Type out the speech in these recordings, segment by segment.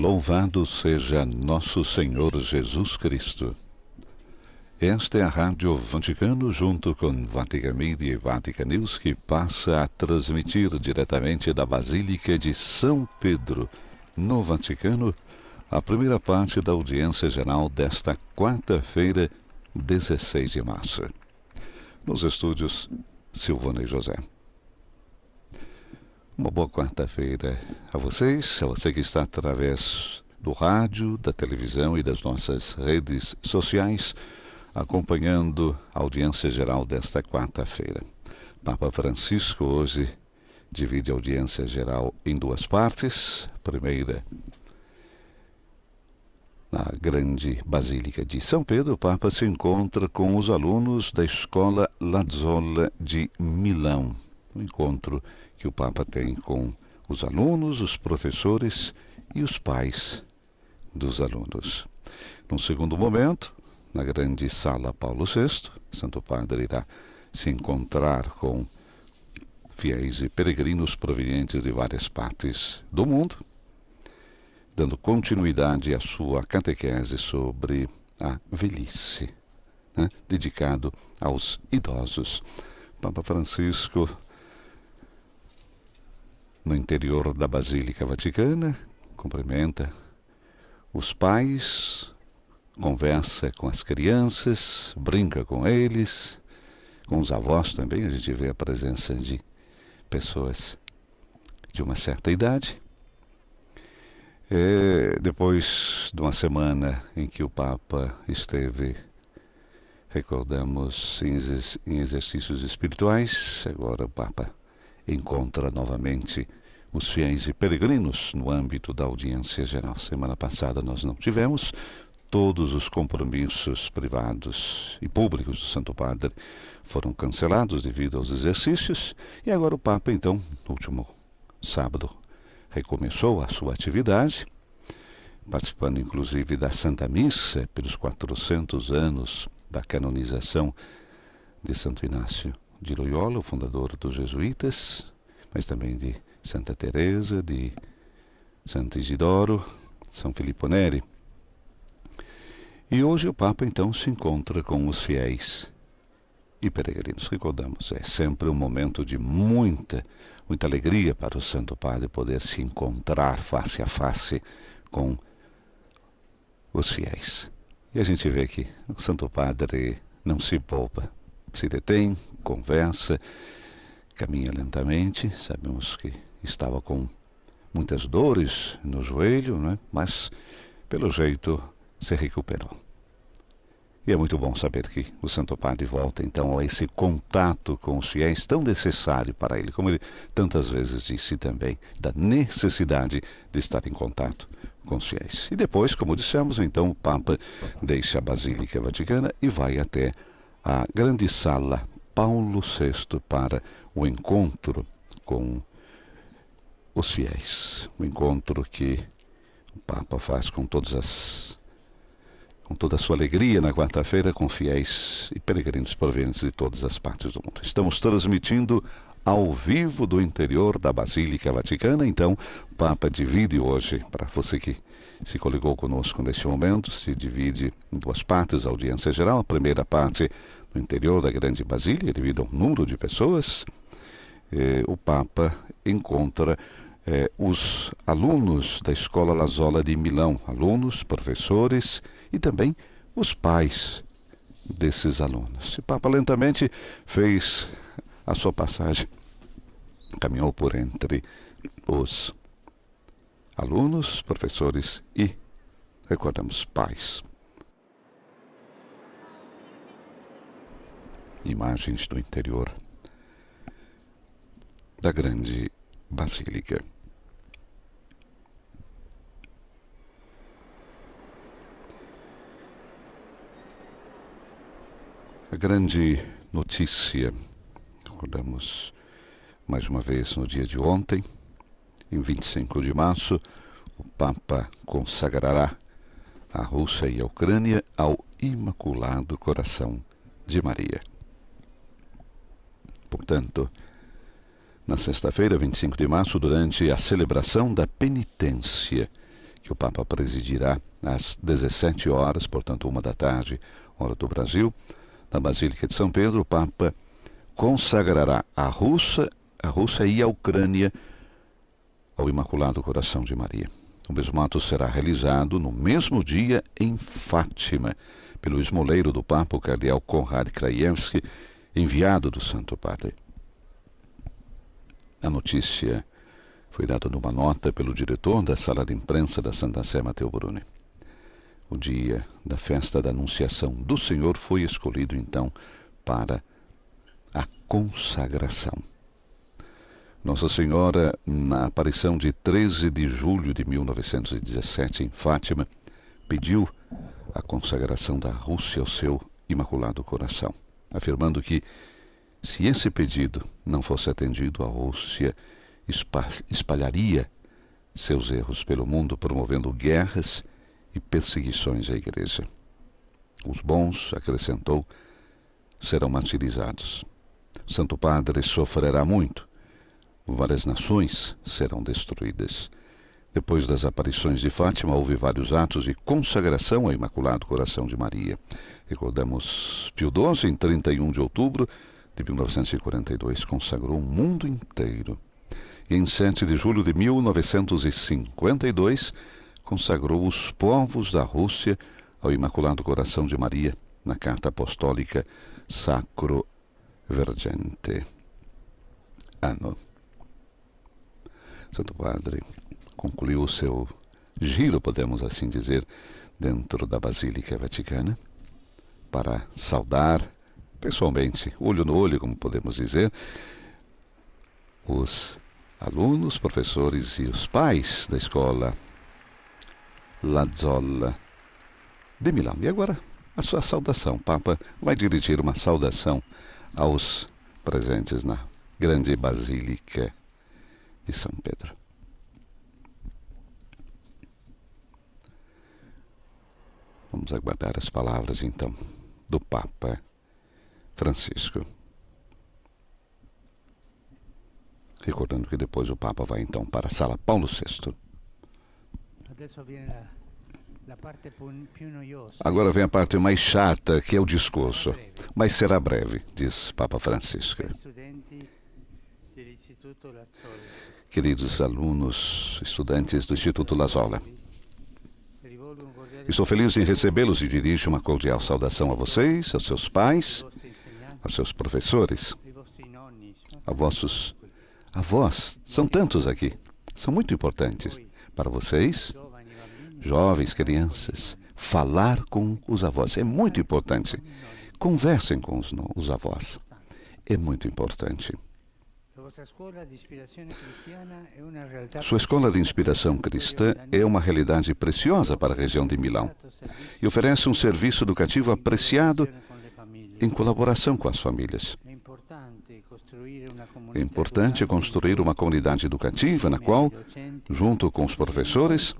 Louvado seja nosso Senhor Jesus Cristo. Esta é a Rádio Vaticano, junto com Vatican Media e Vatican News, que passa a transmitir diretamente da Basílica de São Pedro, no Vaticano, a primeira parte da audiência geral desta quarta-feira, 16 de março. Nos estúdios, Silvana e José. Uma boa quarta-feira a vocês, a você que está através do rádio, da televisão e das nossas redes sociais, acompanhando a audiência geral desta quarta-feira. Papa Francisco hoje divide a audiência geral em duas partes. A primeira, na grande Basílica de São Pedro, o Papa se encontra com os alunos da Escola Lazzola de Milão. Um encontro que o Papa tem com os alunos, os professores e os pais dos alunos. Num segundo momento, na grande Sala Paulo VI, Santo Padre irá se encontrar com fiéis e peregrinos provenientes de várias partes do mundo, dando continuidade à sua catequese sobre a velhice, dedicado aos idosos. Papa Francisco, no interior da Basílica Vaticana, cumprimenta os pais, conversa com as crianças, brinca com eles, com os avós também. A gente vê a presença de pessoas de uma certa idade. Depois de uma semana em que o Papa esteve, recordamos, em exercícios espirituais, agora o Papa encontra novamente os fiéis e peregrinos no âmbito da audiência geral. Semana passada nós não tivemos. Todos os compromissos privados e públicos do Santo Padre foram cancelados devido aos exercícios. E agora o Papa, então, no último sábado, recomeçou a sua atividade, participando inclusive da Santa Missa pelos 400 anos da canonização de Santo Inácio de Loyola, o fundador dos jesuítas, mas também de Santa Teresa, de Santo Isidoro, São Filippo Neri. E hoje o Papa, então, se encontra com os fiéis e peregrinos. Recordamos, é sempre um momento de muita alegria para o Santo Padre poder se encontrar face a face com os fiéis. E a gente vê que o Santo Padre não se poupa, se detém, conversa, caminha lentamente. Sabemos que estava com muitas dores no joelho, mas pelo jeito se recuperou. E é muito bom saber que o Santo Padre volta então a esse contato com os fiéis tão necessário para ele, como ele tantas vezes disse também, da necessidade de estar em contato com os fiéis. E depois, como dissemos, então o Papa deixa a Basílica Vaticana e vai até a grande Sala Paulo VI para o encontro com os fiéis. Um encontro que o Papa faz com toda a sua alegria na quarta-feira, com fiéis e peregrinos provenientes de todas as partes do mundo. Estamos transmitindo ao vivo do interior da Basílica Vaticana. Então, o Papa divide hoje, para você que se coligou conosco neste momento, se divide em duas partes a audiência geral. A primeira parte no interior da grande Basílica, devido ao número de pessoas. O Papa encontra os alunos da Escola Lazzola de Milão, alunos, professores e também os pais desses alunos. O Papa lentamente fez a sua passagem, caminhou por entre os alunos, professores e, recordamos, pais. Imagens do interior da grande Basílica. A grande notícia, recordamos mais uma vez no dia de ontem, em 25 de março, o Papa consagrará a Rússia e a Ucrânia ao Imaculado Coração de Maria. Portanto, na sexta-feira, 25 de março, durante a celebração da penitência que o Papa presidirá às 17 horas, portanto 1 da tarde, hora do Brasil, na Basílica de São Pedro. O Papa consagrará a Rússia e a Ucrânia ao Imaculado Coração de Maria. O mesmo ato será realizado no mesmo dia em Fátima, pelo esmoleiro do Papa, o cardeal Konrad Krajewski, enviado do Santo Padre. A notícia foi dada numa nota pelo diretor da sala de imprensa da Santa Sé, Matteo Bruni. O dia da festa da Anunciação do Senhor foi escolhido, então, para a consagração. Nossa Senhora, na aparição de 13 de julho de 1917 em Fátima, pediu a consagração da Rússia ao seu Imaculado Coração, afirmando que, se esse pedido não fosse atendido, a Rússia espalharia seus erros pelo mundo, promovendo guerras e perseguições à Igreja. Os bons, acrescentou, serão martirizados. O Santo Padre sofrerá muito. Várias nações serão destruídas. Depois das aparições de Fátima, houve vários atos de consagração ao Imaculado Coração de Maria. Recordamos, Pio XII, em 31 de outubro de 1942, consagrou o mundo inteiro. E em 7 de julho de 1952, consagrou os povos da Rússia ao Imaculado Coração de Maria, na Carta Apostólica Sacro Vergente. Ano. Santo Padre concluiu o seu giro, podemos assim dizer, dentro da Basílica Vaticana, para saudar pessoalmente, olho no olho, como podemos dizer, os alunos, professores e os pais da escola La Zolla de Milão. E agora, a sua saudação. O Papa vai dirigir uma saudação aos presentes na grande Basílica de São Pedro. Vamos aguardar as palavras, então, do Papa Francisco. Recordando que depois o Papa vai, então, para a Sala Paulo VI. Agora vem a parte mais chata, que é o discurso. Mas será breve, diz Papa Francisco. Queridos alunos, estudantes do Instituto La Zolla, estou feliz em recebê-los e dirijo uma cordial saudação a vocês, aos seus pais, aos seus professores, a vossos avós. São tantos aqui, são muito importantes para vocês, jovens, crianças. Falar com os avós é muito importante. Conversem com os avós, é muito importante. Sua escola de inspiração cristã é uma realidade preciosa para a região de Milão e oferece um serviço educativo apreciado em colaboração com as famílias. É importante construir uma comunidade educativa na qual, junto com os professores,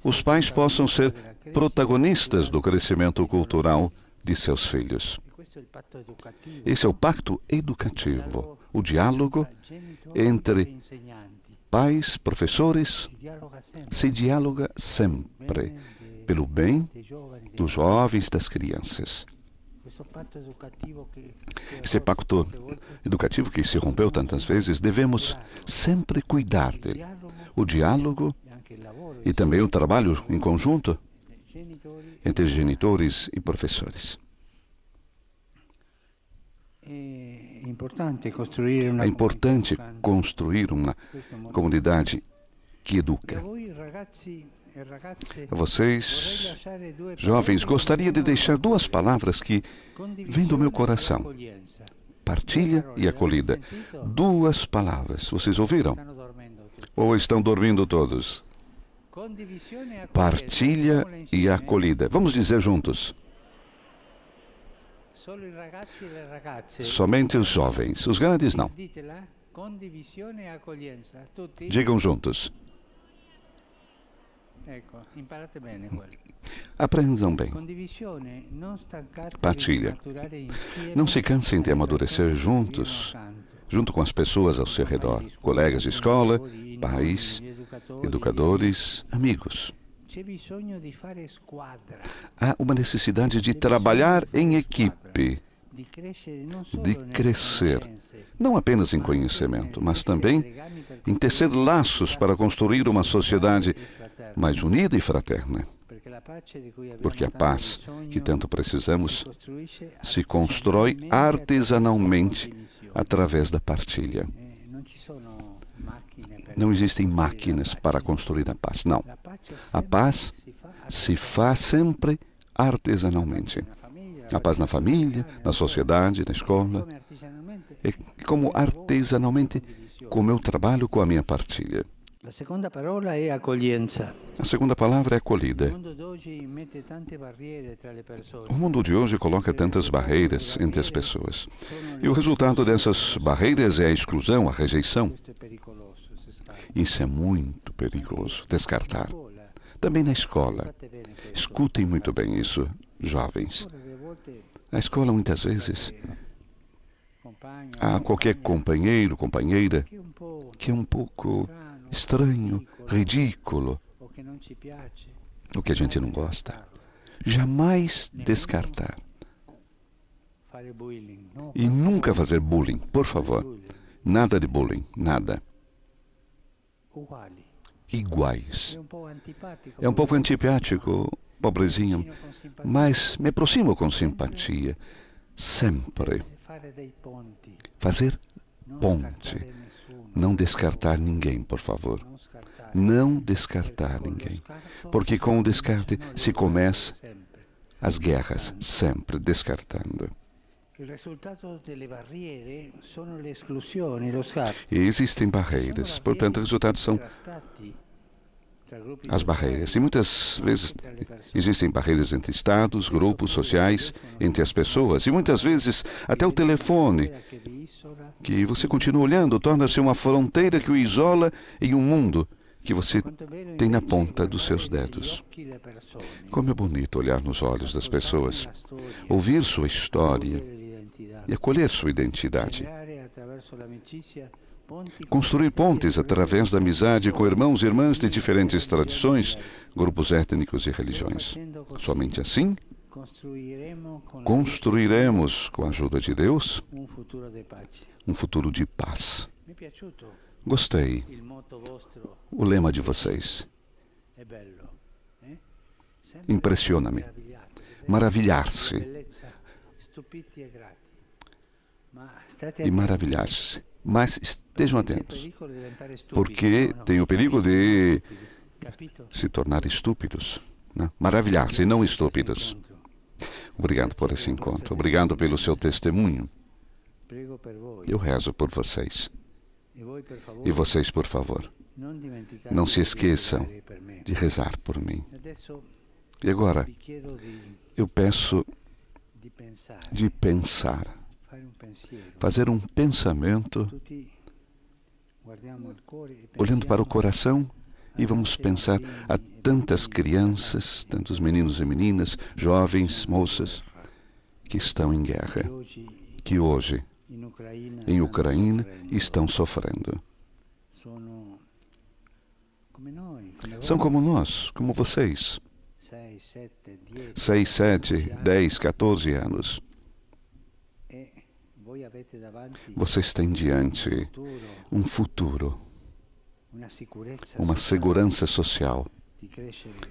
os pais possam ser protagonistas do crescimento cultural de seus filhos. Esse é o pacto educativo, o diálogo entre pais, professores, se dialoga sempre pelo bem dos jovens, das crianças. Esse pacto educativo que se rompeu tantas vezes, devemos sempre cuidar dele. O diálogo e também o trabalho em conjunto entre genitores e professores. É importante construir uma comunidade que educa. A vocês, jovens, gostaria de deixar duas palavras que vêm do meu coração. Partilha e acolhida. Duas palavras. Vocês ouviram? Ou estão dormindo todos? Partilha e acolhida. Vamos dizer juntos. Somente os jovens, os grandes não. Digam juntos. Aprendam bem. Partilha. Não se cansem de amadurecer juntos, junto com as pessoas ao seu redor, colegas de escola, pais, educadores, amigos. Há uma necessidade de trabalhar em equipe, de crescer, não apenas em conhecimento, mas também em tecer laços para construir uma sociedade mais unida e fraterna. Porque a paz que tanto precisamos se constrói artesanalmente através da partilha. Não existem máquinas para construir a paz, não. A paz se faz sempre artesanalmente. A paz na família, na sociedade, na escola. É como artesanalmente, como eu trabalho com a minha partilha. La seconda parola è accoglienza. A segunda palavra é acolhida. O mundo de hoje coloca tantas barreiras entre as pessoas. E o resultado dessas barreiras é a exclusão, a rejeição. Isso é muito perigoso, descartar. Também na escola. Escutem muito bem isso, jovens. Na escola, muitas vezes, há qualquer companheiro, companheira, que é um pouco estranho, ridículo, o que a gente não gosta. Jamais descartar. E nunca fazer bullying, por favor. Nada de bullying, nada. Iguais. É um pouco antipático, pobrezinho, mas me aproximo com simpatia. Sempre. Fazer ponte. Não descartar ninguém, por favor. Não descartar ninguém. Porque com o descarte se começa as guerras, sempre descartando. E existem barreiras, portanto, os resultados são as barreiras. E muitas vezes existem barreiras entre estados, grupos sociais, entre as pessoas. E muitas vezes até o telefone, que você continua olhando, torna-se uma fronteira que o isola em um mundo que você tem na ponta dos seus dedos. Como é bonito olhar nos olhos das pessoas, ouvir sua história e acolher sua identidade. Construir pontes através da amizade com irmãos e irmãs de diferentes tradições, grupos étnicos e religiões. Somente assim, construiremos, com a ajuda de Deus, um futuro de paz. Gostei. O lema de vocês impressiona-me. Maravilhar-se. E maravilhar-se. Mas estejam atentos, porque tem o perigo de se tornar estúpidos. Né? Maravilhar-se, não estúpidos. Obrigado por esse encontro. Obrigado pelo seu testemunho. Eu rezo por vocês. E vocês, por favor, não se esqueçam de rezar por mim. E agora, eu peço de pensar, fazer um pensamento, olhando para o coração, e vamos pensar a tantas crianças, tantos meninos e meninas, jovens, moças, que estão em guerra, que hoje, em Ucrânia, estão sofrendo. São como nós, como vocês. 6, 7, 10, 14 anos. Vocês têm diante um futuro, uma segurança social,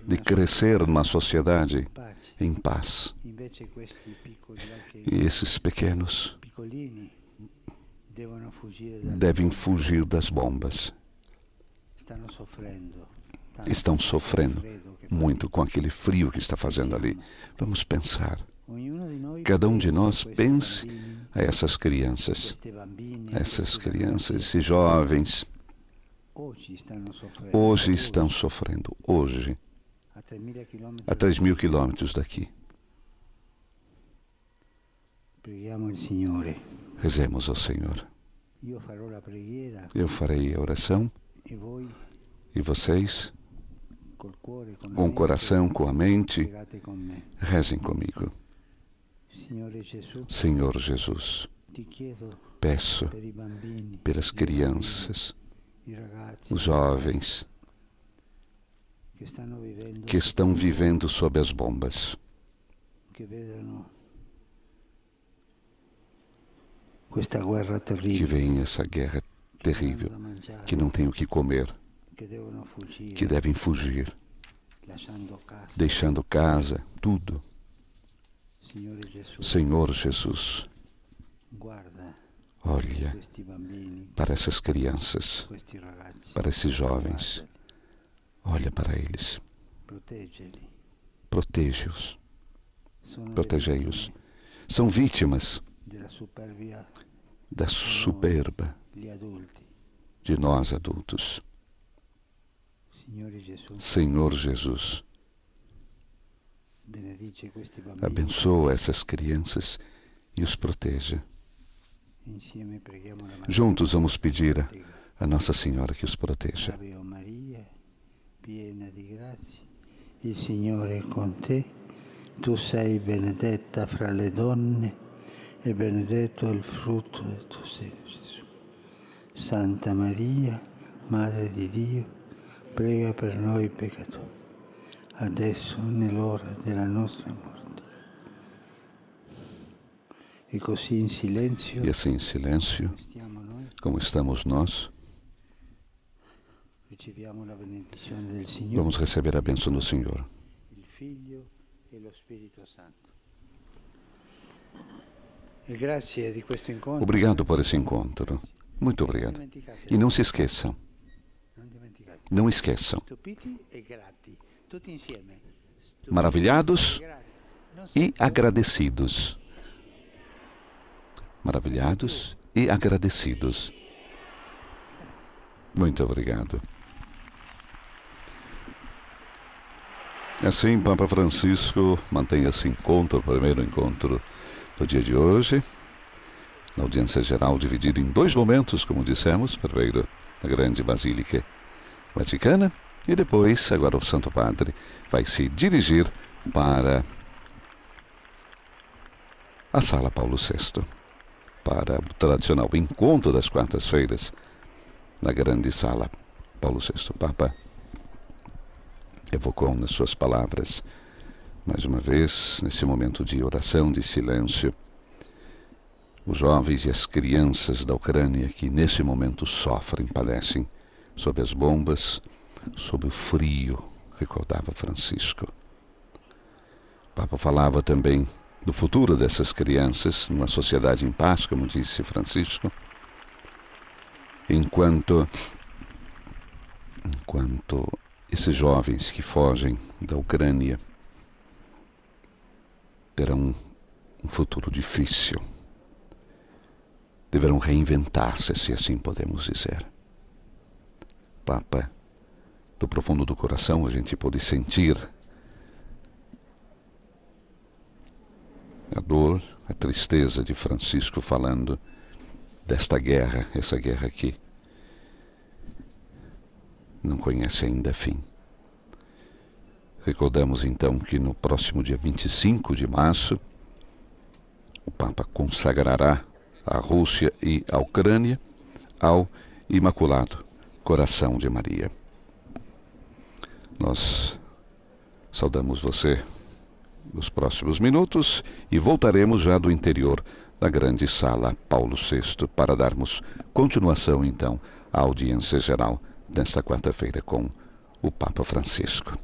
de crescer numa sociedade em paz. E esses pequenos devem fugir das bombas. Estão sofrendo muito com aquele frio que está fazendo ali. Vamos pensar. Cada um de nós pense a essas crianças, esses jovens. Hoje estão sofrendo, hoje, a 3.000 quilômetros daqui. Rezemos ao Senhor. Eu farei a oração e vocês, com o coração, com a mente, rezem comigo. Senhor Jesus, peço pelas crianças, os jovens, que estão vivendo sob as bombas, que veem essa guerra terrível, que não têm o que comer, que devem fugir, deixando casa, tudo. Senhor Jesus, olha para essas crianças, para esses jovens, olha para eles, protege-os, protegei-os. São vítimas da soberba de nós adultos. Senhor Jesus, abençoa essas crianças e os proteja. Juntos vamos pedir a Nossa Senhora que os proteja. Ave Maria, piena di grazia, il Signore è con te. Tu sei benedetta fra le donne e benedetto il frutto del tuo seno, Gesù. Santa Maria, Madre di Dio, prega per noi peccatori, adesso nell'ora della nostra morte. E così in silenzio, E assim, em silêncio, como estamos nós, riceviamo la benedizione del Signore, vamos receber a bênção do Senhor. il Figlio e lo Spirito Santo. E grazie di questo incontro. Obrigado por esse encontro. Muito obrigado. E não se esqueçam, não esqueçam, Stupiti e grati, tutti insieme. maravilhados e agradecidos. Maravilhados e agradecidos. Muito obrigado. Assim, Papa Francisco mantém esse encontro, o primeiro encontro do dia de hoje, na audiência geral dividida em dois momentos, como dissemos, primeiro na grande Basílica Vaticana e depois, agora o Santo Padre vai se dirigir para a Sala Paulo VI, para o tradicional encontro das quartas-feiras na grande Sala Paulo VI. O Papa evocou nas suas palavras, mais uma vez, nesse momento de oração, de silêncio, os jovens e as crianças da Ucrânia que nesse momento sofrem, padecem sob as bombas, sob o frio, recordava Francisco. O Papa falava também do futuro dessas crianças numa sociedade em paz, como disse Francisco, enquanto esses jovens que fogem da Ucrânia terão um futuro difícil, deverão reinventar-se, se assim podemos dizer. Papa, do profundo do coração, a gente pode sentir a dor, a tristeza de Francisco falando desta guerra, essa guerra que não conhece ainda fim. Recordamos então que no próximo dia 25 de março, o Papa consagrará a Rússia e a Ucrânia ao Imaculado Coração de Maria. Nós saudamos você nos próximos minutos e voltaremos já do interior da grande Sala Paulo VI para darmos continuação então à audiência geral desta quarta-feira com o Papa Francisco.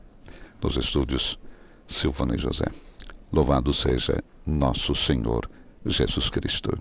Nos estúdios, Silvana e José. Louvado seja nosso Senhor Jesus Cristo.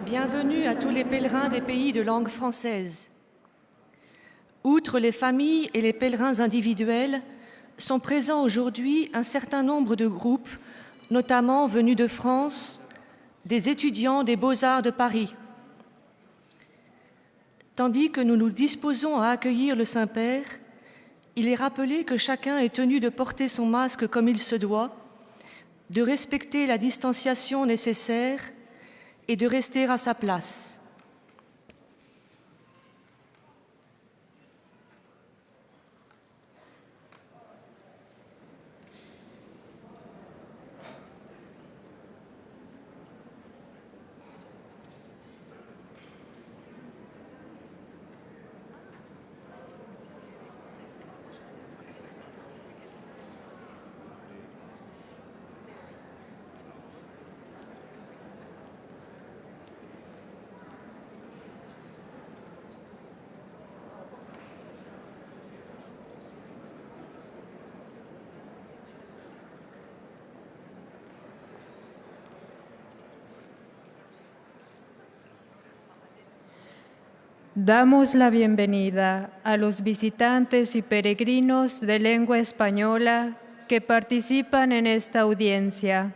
Bienvenue à tous les pèlerins des pays de langue française. Outre les familles et les pèlerins individuels, sont présents aujourd'hui un certain nombre de groupes, notamment venus de France, des étudiants des Beaux-Arts de Paris. Tandis que nous nous disposons à accueillir le Saint-Père, il est rappelé que chacun est tenu de porter son masque comme il se doit, de respecter la distanciation nécessaire et de rester à sa place. Damos la bienvenida a los visitantes y peregrinos de lengua española que participan en esta audiencia.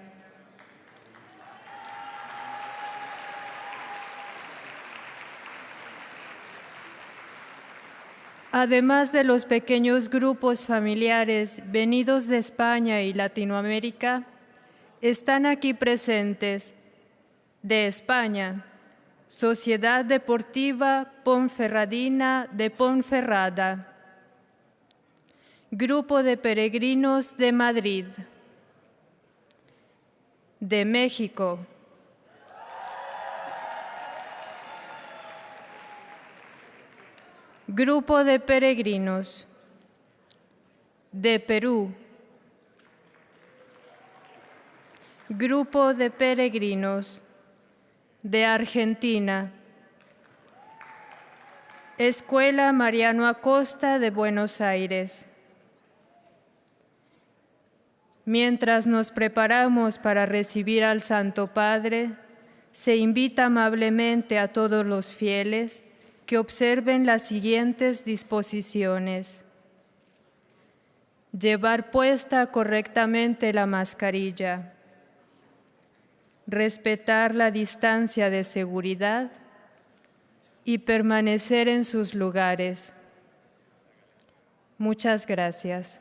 Además de los pequeños grupos familiares venidos de España y Latinoamérica, están aquí presentes de España, Sociedad Deportiva Ponferradina de Ponferrada, Grupo de Peregrinos de Madrid, de México, Grupo de Peregrinos de Perú, Grupo de Peregrinos de Argentina, Escuela Mariano Acosta de Buenos Aires. Mientras nos preparamos para recibir al Santo Padre, se invita amablemente a todos los fieles que observen las siguientes disposiciones. Llevar puesta correctamente la mascarilla. Respetar la distancia de seguridad y permanecer en sus lugares. Muchas gracias.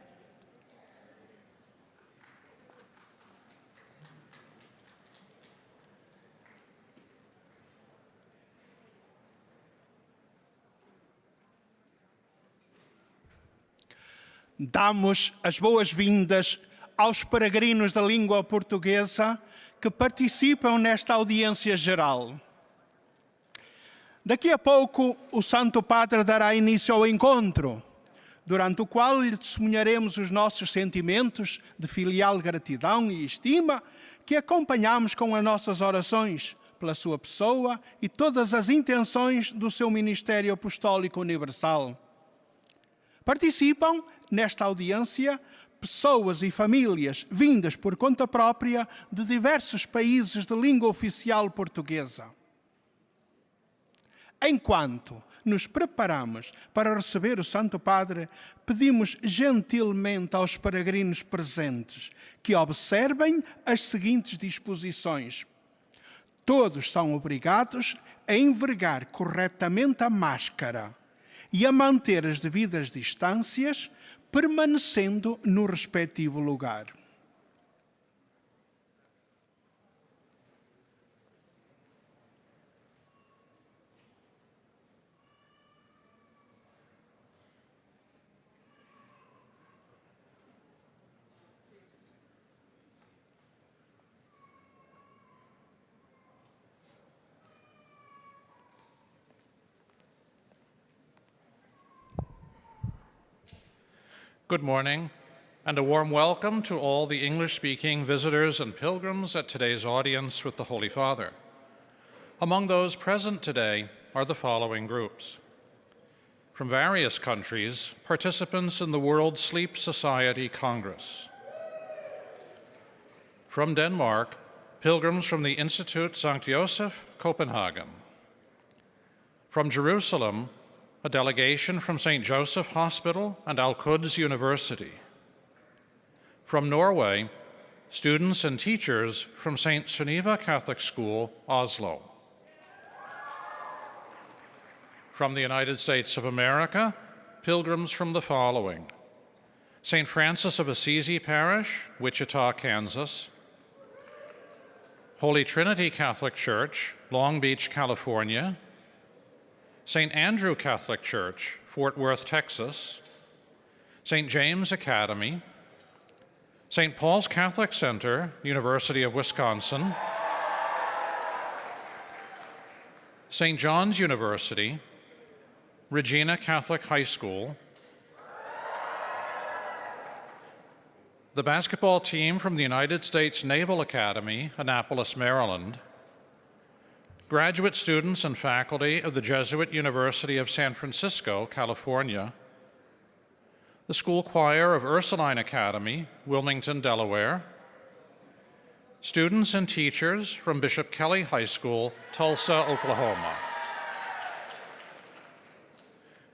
Damos as boas-vindas aos peregrinos da língua portuguesa que participam nesta audiência geral. Daqui a pouco, o Santo Padre dará início ao encontro, durante o qual lhe testemunharemos os nossos sentimentos de filial gratidão e estima que acompanhamos com as nossas orações pela sua pessoa e todas as intenções do seu Ministério Apostólico Universal. Participam nesta audiência pessoas e famílias vindas por conta própria de diversos países de língua oficial portuguesa. Enquanto nos preparamos para receber o Santo Padre, pedimos gentilmente aos peregrinos presentes que observem as seguintes disposições. Todos são obrigados a envergar corretamente a máscara e a manter as devidas distâncias, permanecendo no respectivo lugar. Good morning, and a warm welcome to all the English-speaking visitors and pilgrims at today's audience with the Holy Father. Among those present today are the following groups. From various countries, participants in the World Sleep Society Congress. From Denmark, pilgrims from the Institute St. Joseph, Copenhagen. From Jerusalem, a delegation from St. Joseph Hospital and Al-Quds University. From Norway, students and teachers from St. Sunniva Catholic School, Oslo. From the United States of America, pilgrims from the following: St. Francis of Assisi Parish, Wichita, Kansas; Holy Trinity Catholic Church, Long Beach, California; St. Andrew Catholic Church, Fort Worth, Texas; St. James Academy; St. Paul's Catholic Center, University of Wisconsin; St. John's University; Regina Catholic High School; the basketball team from the United States Naval Academy, Annapolis, Maryland; graduate students and faculty of the Jesuit University of San Francisco, California; the school choir of Ursuline Academy, Wilmington, Delaware; students and teachers from Bishop Kelly High School, Tulsa, Oklahoma.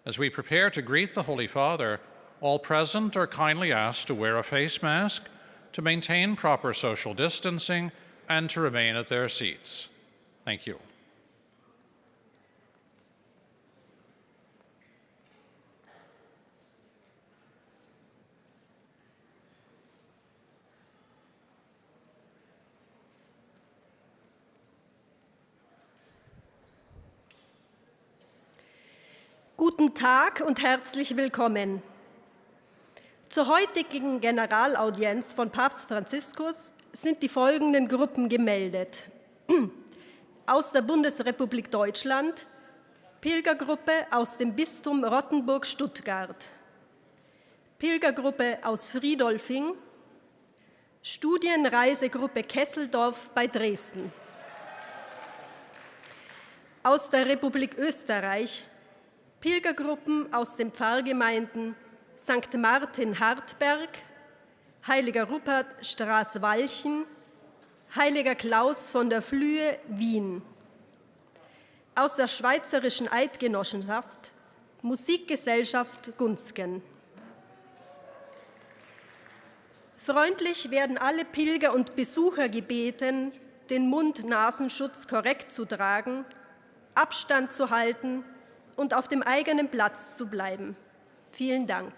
As we prepare to greet the Holy Father, all present are kindly asked to wear a face mask, to maintain proper social distancing, and to remain at their seats. Thank you. Guten Tag und herzlich willkommen. Zur heutigen Generalaudienz von Papst Franziskus sind die folgenden Gruppen gemeldet: aus der Bundesrepublik Deutschland, Pilgergruppe aus dem Bistum Rottenburg-Stuttgart, Pilgergruppe aus Friedolfing, Studienreisegruppe Kesseldorf bei Dresden. Aus der Republik Österreich, Pilgergruppen aus den Pfarrgemeinden St. Martin Hartberg, Heiliger Rupert Straßwalchen, Heiliger Klaus von der Flühe Wien. Aus der Schweizerischen Eidgenossenschaft, Musikgesellschaft Gunzgen. Freundlich werden alle Pilger und Besucher gebeten, den Mund-Nasenschutz korrekt zu tragen, Abstand zu halten und auf dem eigenen Platz zu bleiben. Vielen Dank.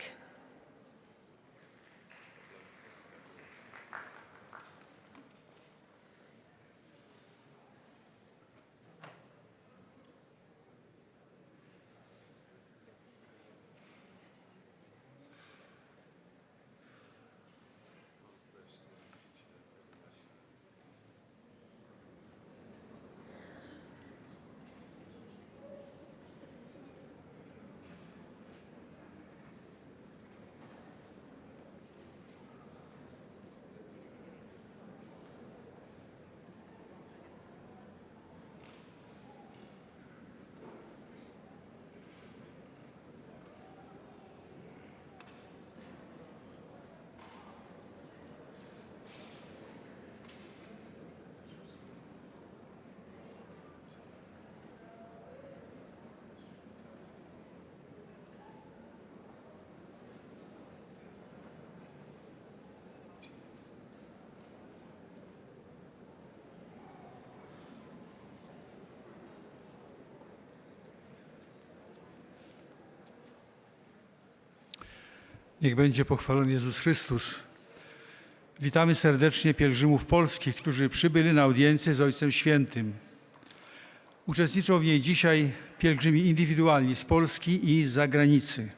Niech będzie pochwalony Jezus Chrystus. Witamy serdecznie pielgrzymów polskich, którzy przybyli na audiencję z Ojcem Świętym. Uczestniczą w niej dzisiaj pielgrzymi indywidualni z Polski i z zagranicy.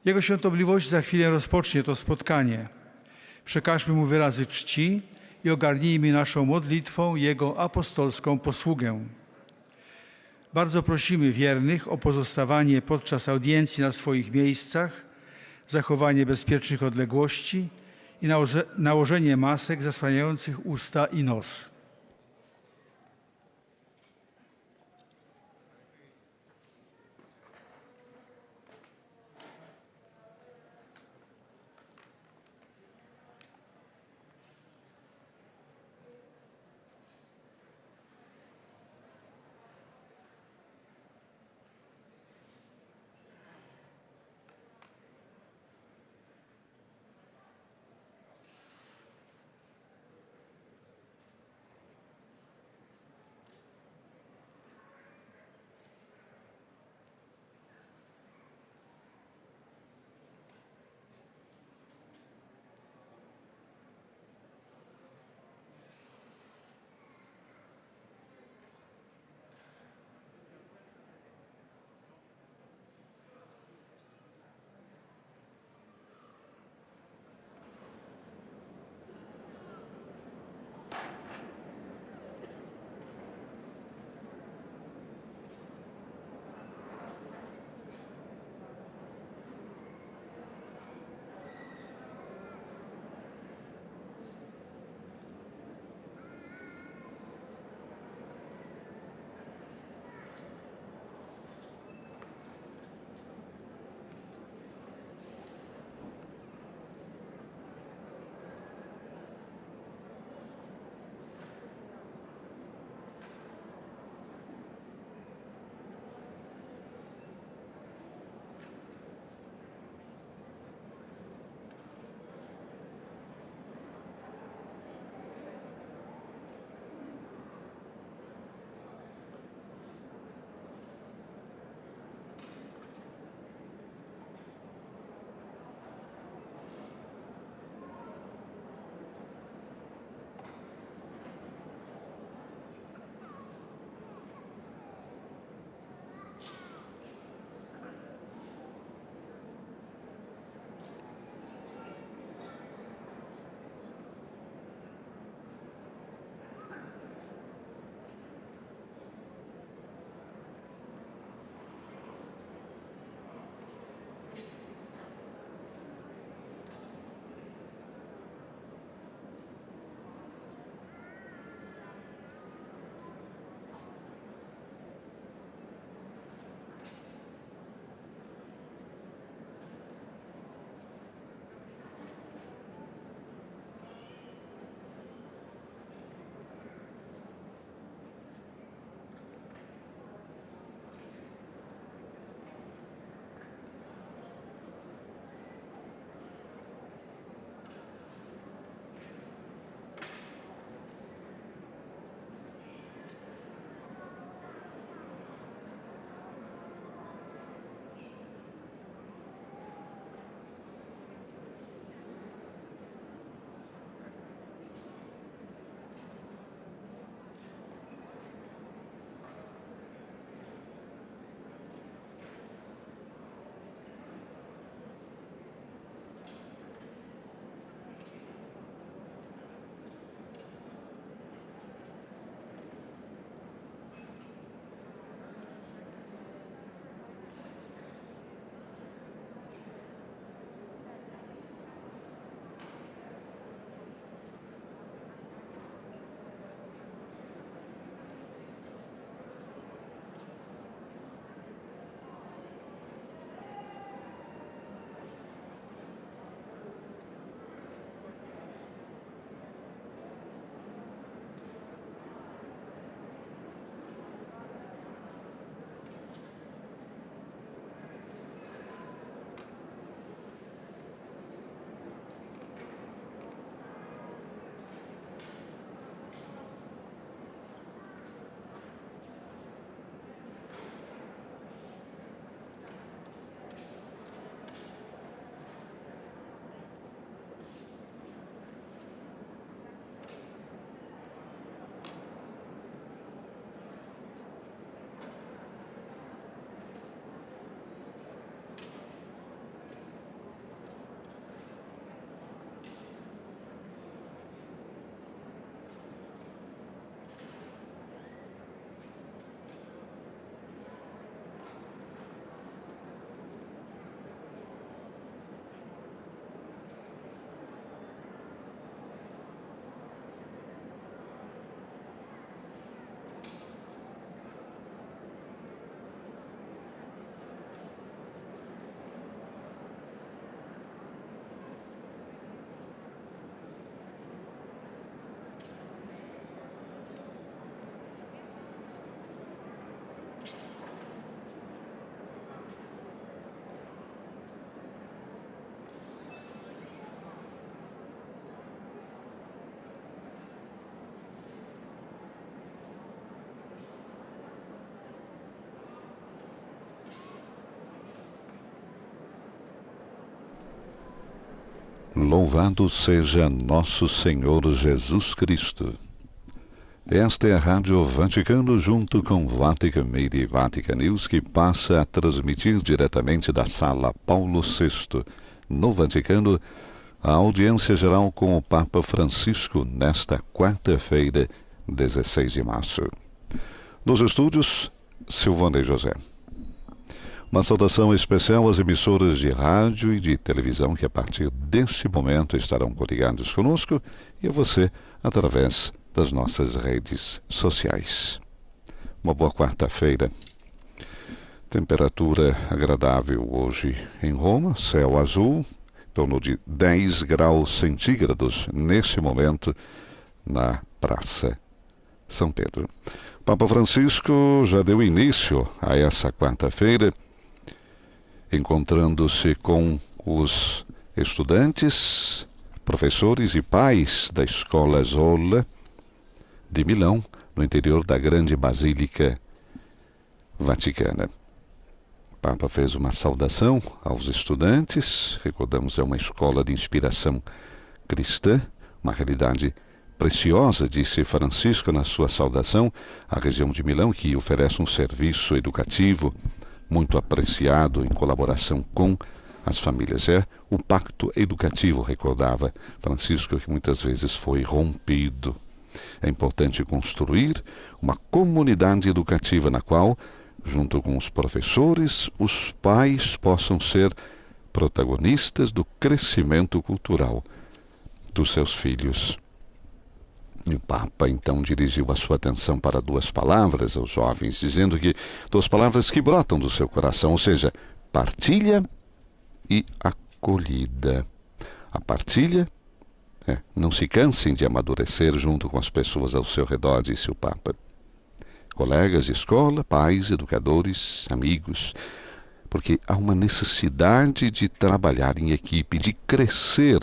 Jego Świątobliwość za chwilę rozpocznie to spotkanie. Przekażmy Mu wyrazy czci i ogarnijmy naszą modlitwą Jego apostolską posługę. Bardzo prosimy wiernych o pozostawanie podczas audiencji na swoich miejscach, zachowanie bezpiecznych odległości i nałożenie masek zasłaniających usta i nos. Louvado seja nosso Senhor Jesus Cristo. Esta é a Rádio Vaticano, junto com Vatican Media e Vatican News, que passa a transmitir diretamente da Sala Paulo VI, no Vaticano, a audiência geral com o Papa Francisco nesta quarta-feira, 16 de março. Nos estúdios, Silvana e José. Uma saudação especial às emissoras de rádio e de televisão que a partir deste momento estarão coligados conosco e a você através das nossas redes sociais. Uma boa quarta-feira. Temperatura agradável hoje em Roma, céu azul, em torno de 10 graus centígrados neste momento na Praça São Pedro. Papa Francisco já deu início a essa quarta-feira, encontrando-se com os estudantes, professores e pais da Escola Zola de Milão, no interior da grande Basílica Vaticana. O Papa fez uma saudação aos estudantes, recordamos, é uma escola de inspiração cristã, uma realidade preciosa, disse Francisco na sua saudação, à região de Milão, que oferece um serviço educativo muito apreciado em colaboração com as famílias. É o pacto educativo, recordava Francisco, que muitas vezes foi rompido. É importante construir uma comunidade educativa na qual, junto com os professores, os pais possam ser protagonistas do crescimento cultural dos seus filhos. E o Papa, então, dirigiu a sua atenção para duas palavras aos jovens, dizendo que duas palavras que brotam do seu coração, ou seja, partilha e acolhida. A partilha, não se cansem de amadurecer junto com as pessoas ao seu redor, disse o Papa. Colegas de escola, pais, educadores, amigos, porque há uma necessidade de trabalhar em equipe, de crescer,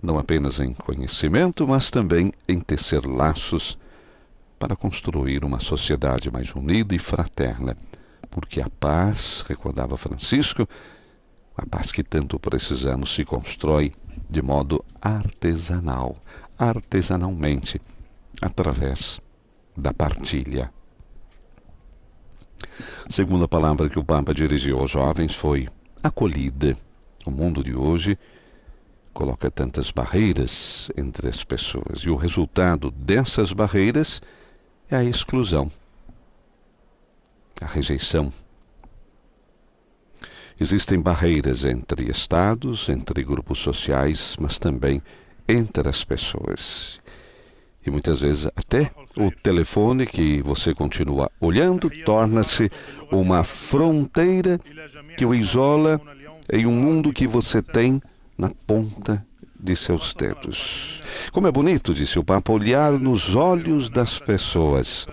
não apenas em conhecimento, mas também em tecer laços para construir uma sociedade mais unida e fraterna. Porque a paz, recordava Francisco, a paz que tanto precisamos se constrói de modo artesanal, artesanalmente, através da partilha. A segunda palavra que o Papa dirigiu aos jovens foi acolhida. O mundo de hoje coloca tantas barreiras entre as pessoas e o resultado dessas barreiras é a exclusão, a rejeição. Existem barreiras entre estados, entre grupos sociais, mas também entre as pessoas. E muitas vezes até o telefone que você continua olhando torna-se uma fronteira que o isola em um mundo que você tem na ponta de seus dedos. Como é bonito, disse o Papa, olhar nos olhos das pessoas,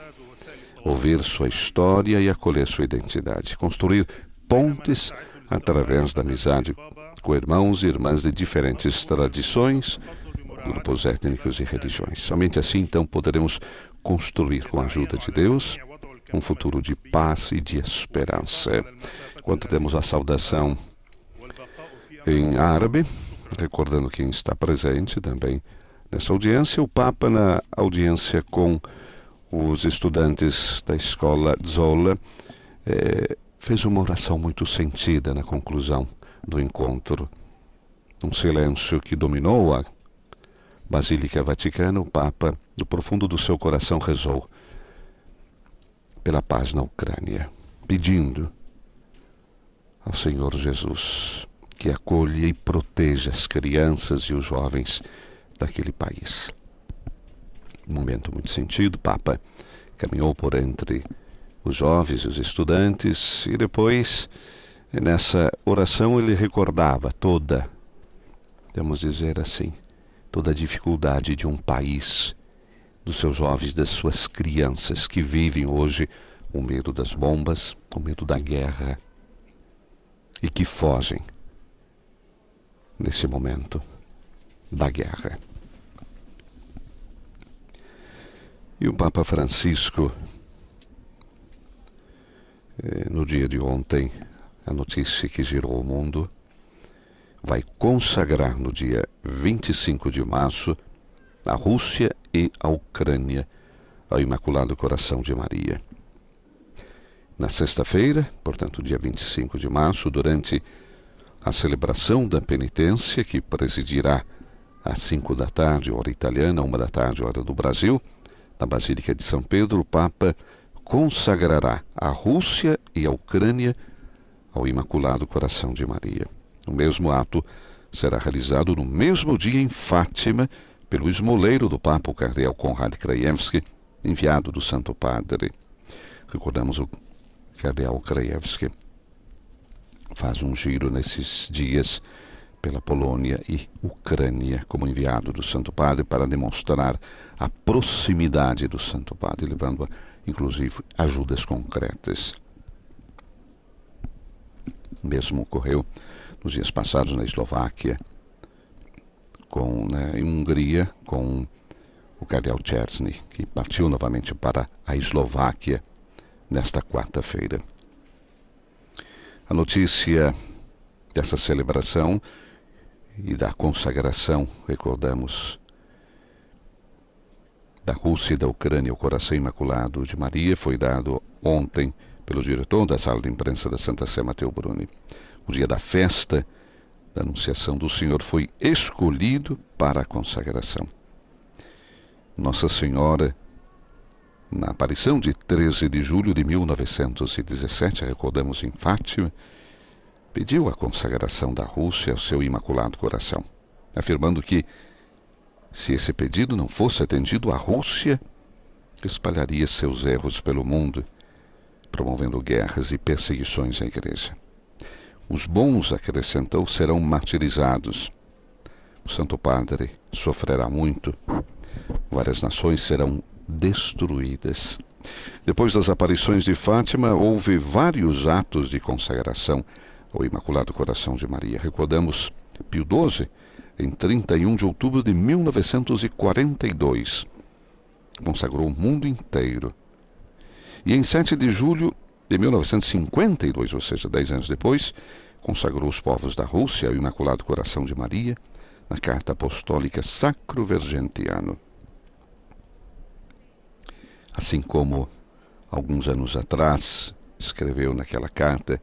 ouvir sua história e acolher sua identidade, construir pontes através da amizade com irmãos e irmãs de diferentes tradições, grupos étnicos e religiões. Somente assim, então, poderemos construir, com a ajuda de Deus, um futuro de paz e de esperança. Enquanto temos a saudação em árabe, recordando quem está presente também nessa audiência, o Papa, na audiência com os estudantes da Escola Zola, fez uma oração muito sentida na conclusão do encontro. Um silêncio que dominou a Basílica Vaticana, o Papa, do profundo do seu coração, rezou pela paz na Ucrânia, pedindo ao Senhor Jesus que acolha e proteja as crianças e os jovens daquele país. Um momento muito sentido, o Papa caminhou por entre os jovens e os estudantes e depois, nessa oração, ele recordava toda, vamos dizer assim, toda a dificuldade de um país, dos seus jovens, das suas crianças que vivem hoje o medo das bombas, o medo da guerra e que fogem nesse momento da guerra. E o Papa Francisco, no dia de ontem, a notícia que girou o mundo vai consagrar no dia 25 de março a Rússia e a Ucrânia ao Imaculado Coração de Maria. Na sexta-feira, portanto, dia 25 de março, durante a celebração da penitência, que presidirá às 5 da tarde, hora italiana, 1 da tarde, hora do Brasil, na Basílica de São Pedro, o Papa consagrará a Rússia e a Ucrânia ao Imaculado Coração de Maria. O mesmo ato será realizado no mesmo dia em Fátima pelo esmoleiro do Papa, o cardeal Konrad Krajewski, enviado do Santo Padre. Recordamos, o cardeal Krajewski faz um giro nesses dias pela Polônia e Ucrânia como enviado do Santo Padre para demonstrar a proximidade do Santo Padre, levando inclusive ajudas concretas. O mesmo ocorreu nos dias passados na Eslováquia, em Hungria, com o cardeal Černý, que partiu novamente para a Eslováquia nesta quarta-feira. A notícia dessa celebração e da consagração, recordamos, da Rússia e da Ucrânia, o Coração Imaculado de Maria, foi dado ontem pelo diretor da Sala de Imprensa da Santa Sé, Matteo Bruni. O dia da festa da Anunciação do Senhor foi escolhido para a consagração. Nossa Senhora, na aparição de 13 de julho de 1917, recordamos em Fátima, pediu a consagração da Rússia ao seu Imaculado Coração, afirmando que, se esse pedido não fosse atendido, a Rússia espalharia seus erros pelo mundo, promovendo guerras e perseguições à Igreja. Os bons, acrescentou, serão martirizados. O Santo Padre sofrerá muito. Várias nações serão destruídas. Depois das aparições de Fátima, houve vários atos de consagração ao Imaculado Coração de Maria. Recordamos Pio XII, em 31 de outubro de 1942. Consagrou o mundo inteiro. E em 7 de julho de 1952, ou seja, 10 anos depois, consagrou os povos da Rússia ao Imaculado Coração de Maria na Carta Apostólica Sacro Vergentiano. Assim como, alguns anos atrás, escreveu naquela carta,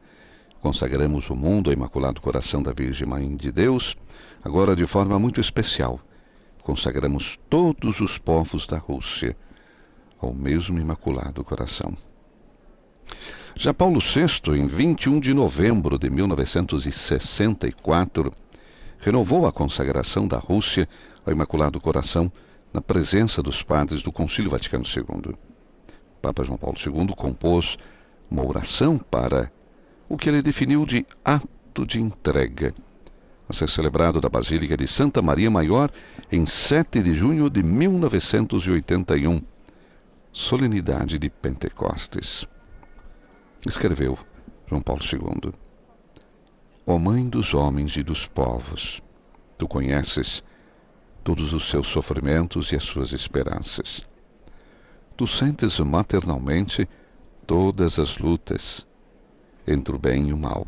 consagramos o mundo ao Imaculado Coração da Virgem Mãe de Deus, agora de forma muito especial, consagramos todos os povos da Rússia ao mesmo Imaculado Coração. Já Paulo VI, em 21 de novembro de 1964, renovou a consagração da Rússia ao Imaculado Coração na presença dos padres do Concílio Vaticano II. O Papa João Paulo II compôs uma oração para o que ele definiu de ato de entrega, a ser celebrado na Basílica de Santa Maria Maior em 7 de junho de 1981, solenidade de Pentecostes. Escreveu João Paulo II: Ó Mãe dos homens e dos povos, tu conheces todos os seus sofrimentos e as suas esperanças. Tu sentes maternalmente todas as lutas entre o bem e o mal,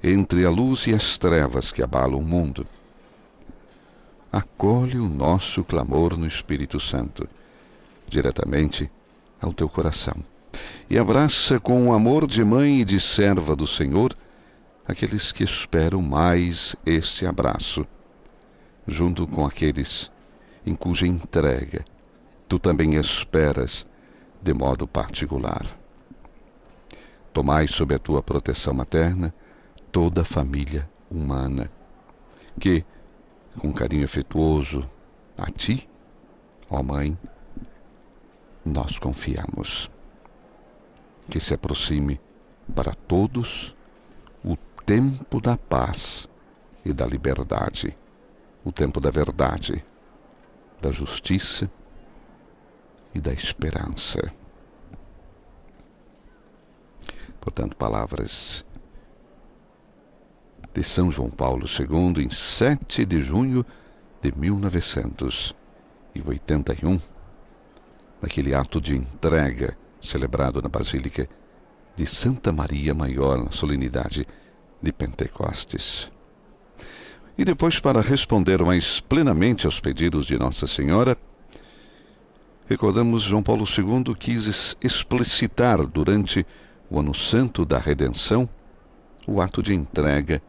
entre a luz e as trevas que abalam o mundo. Acolhe o nosso clamor no Espírito Santo, diretamente ao teu coração, e abraça com o amor de mãe e de serva do Senhor aqueles que esperam mais este abraço, junto com aqueles em cuja entrega tu também esperas de modo particular. Tomai sob a tua proteção materna toda a família humana, que, com carinho afetuoso a ti, ó Mãe, nós confiamos. Que se aproxime para todos o tempo da paz e da liberdade, o tempo da verdade, da justiça e da esperança. Portanto, palavras de São João Paulo II em 7 de junho de 1981, naquele ato de entrega celebrado na Basílica de Santa Maria Maior, na solenidade de Pentecostes. E depois, para responder mais plenamente aos pedidos de Nossa Senhora, recordamos João Paulo II quis explicitar durante o Ano Santo da Redenção o ato de entrega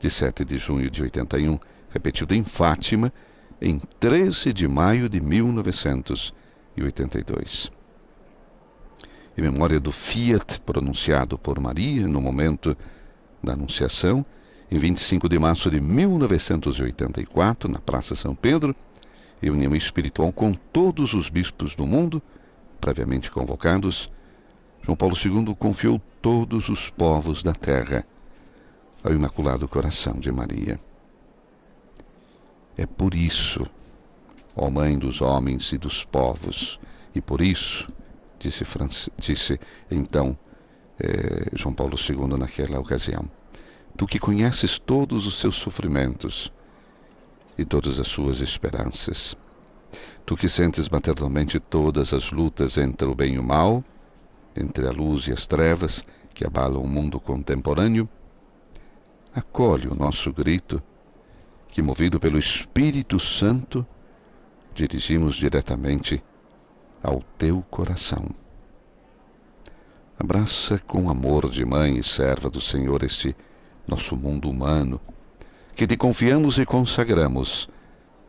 de 7 de junho de 81, repetido em Fátima, em 13 de maio de 1982. Em memória do fiat pronunciado por Maria no momento da Anunciação, em 25 de março de 1984, na Praça São Pedro, em união espiritual com todos os bispos do mundo, previamente convocados, João Paulo II confiou todos os povos da terra ao Imaculado Coração de Maria. É por isso, ó Mãe dos homens e dos povos, e por isso, disse então João Paulo II naquela ocasião, tu que conheces todos os seus sofrimentos e todas as suas esperanças, tu que sentes maternalmente todas as lutas entre o bem e o mal, entre a luz e as trevas que abalam o mundo contemporâneo, acolhe o nosso grito que, movido pelo Espírito Santo, dirigimos diretamente ao teu coração. Abraça com amor de mãe e serva do Senhor este nosso mundo humano, que te confiamos e consagramos,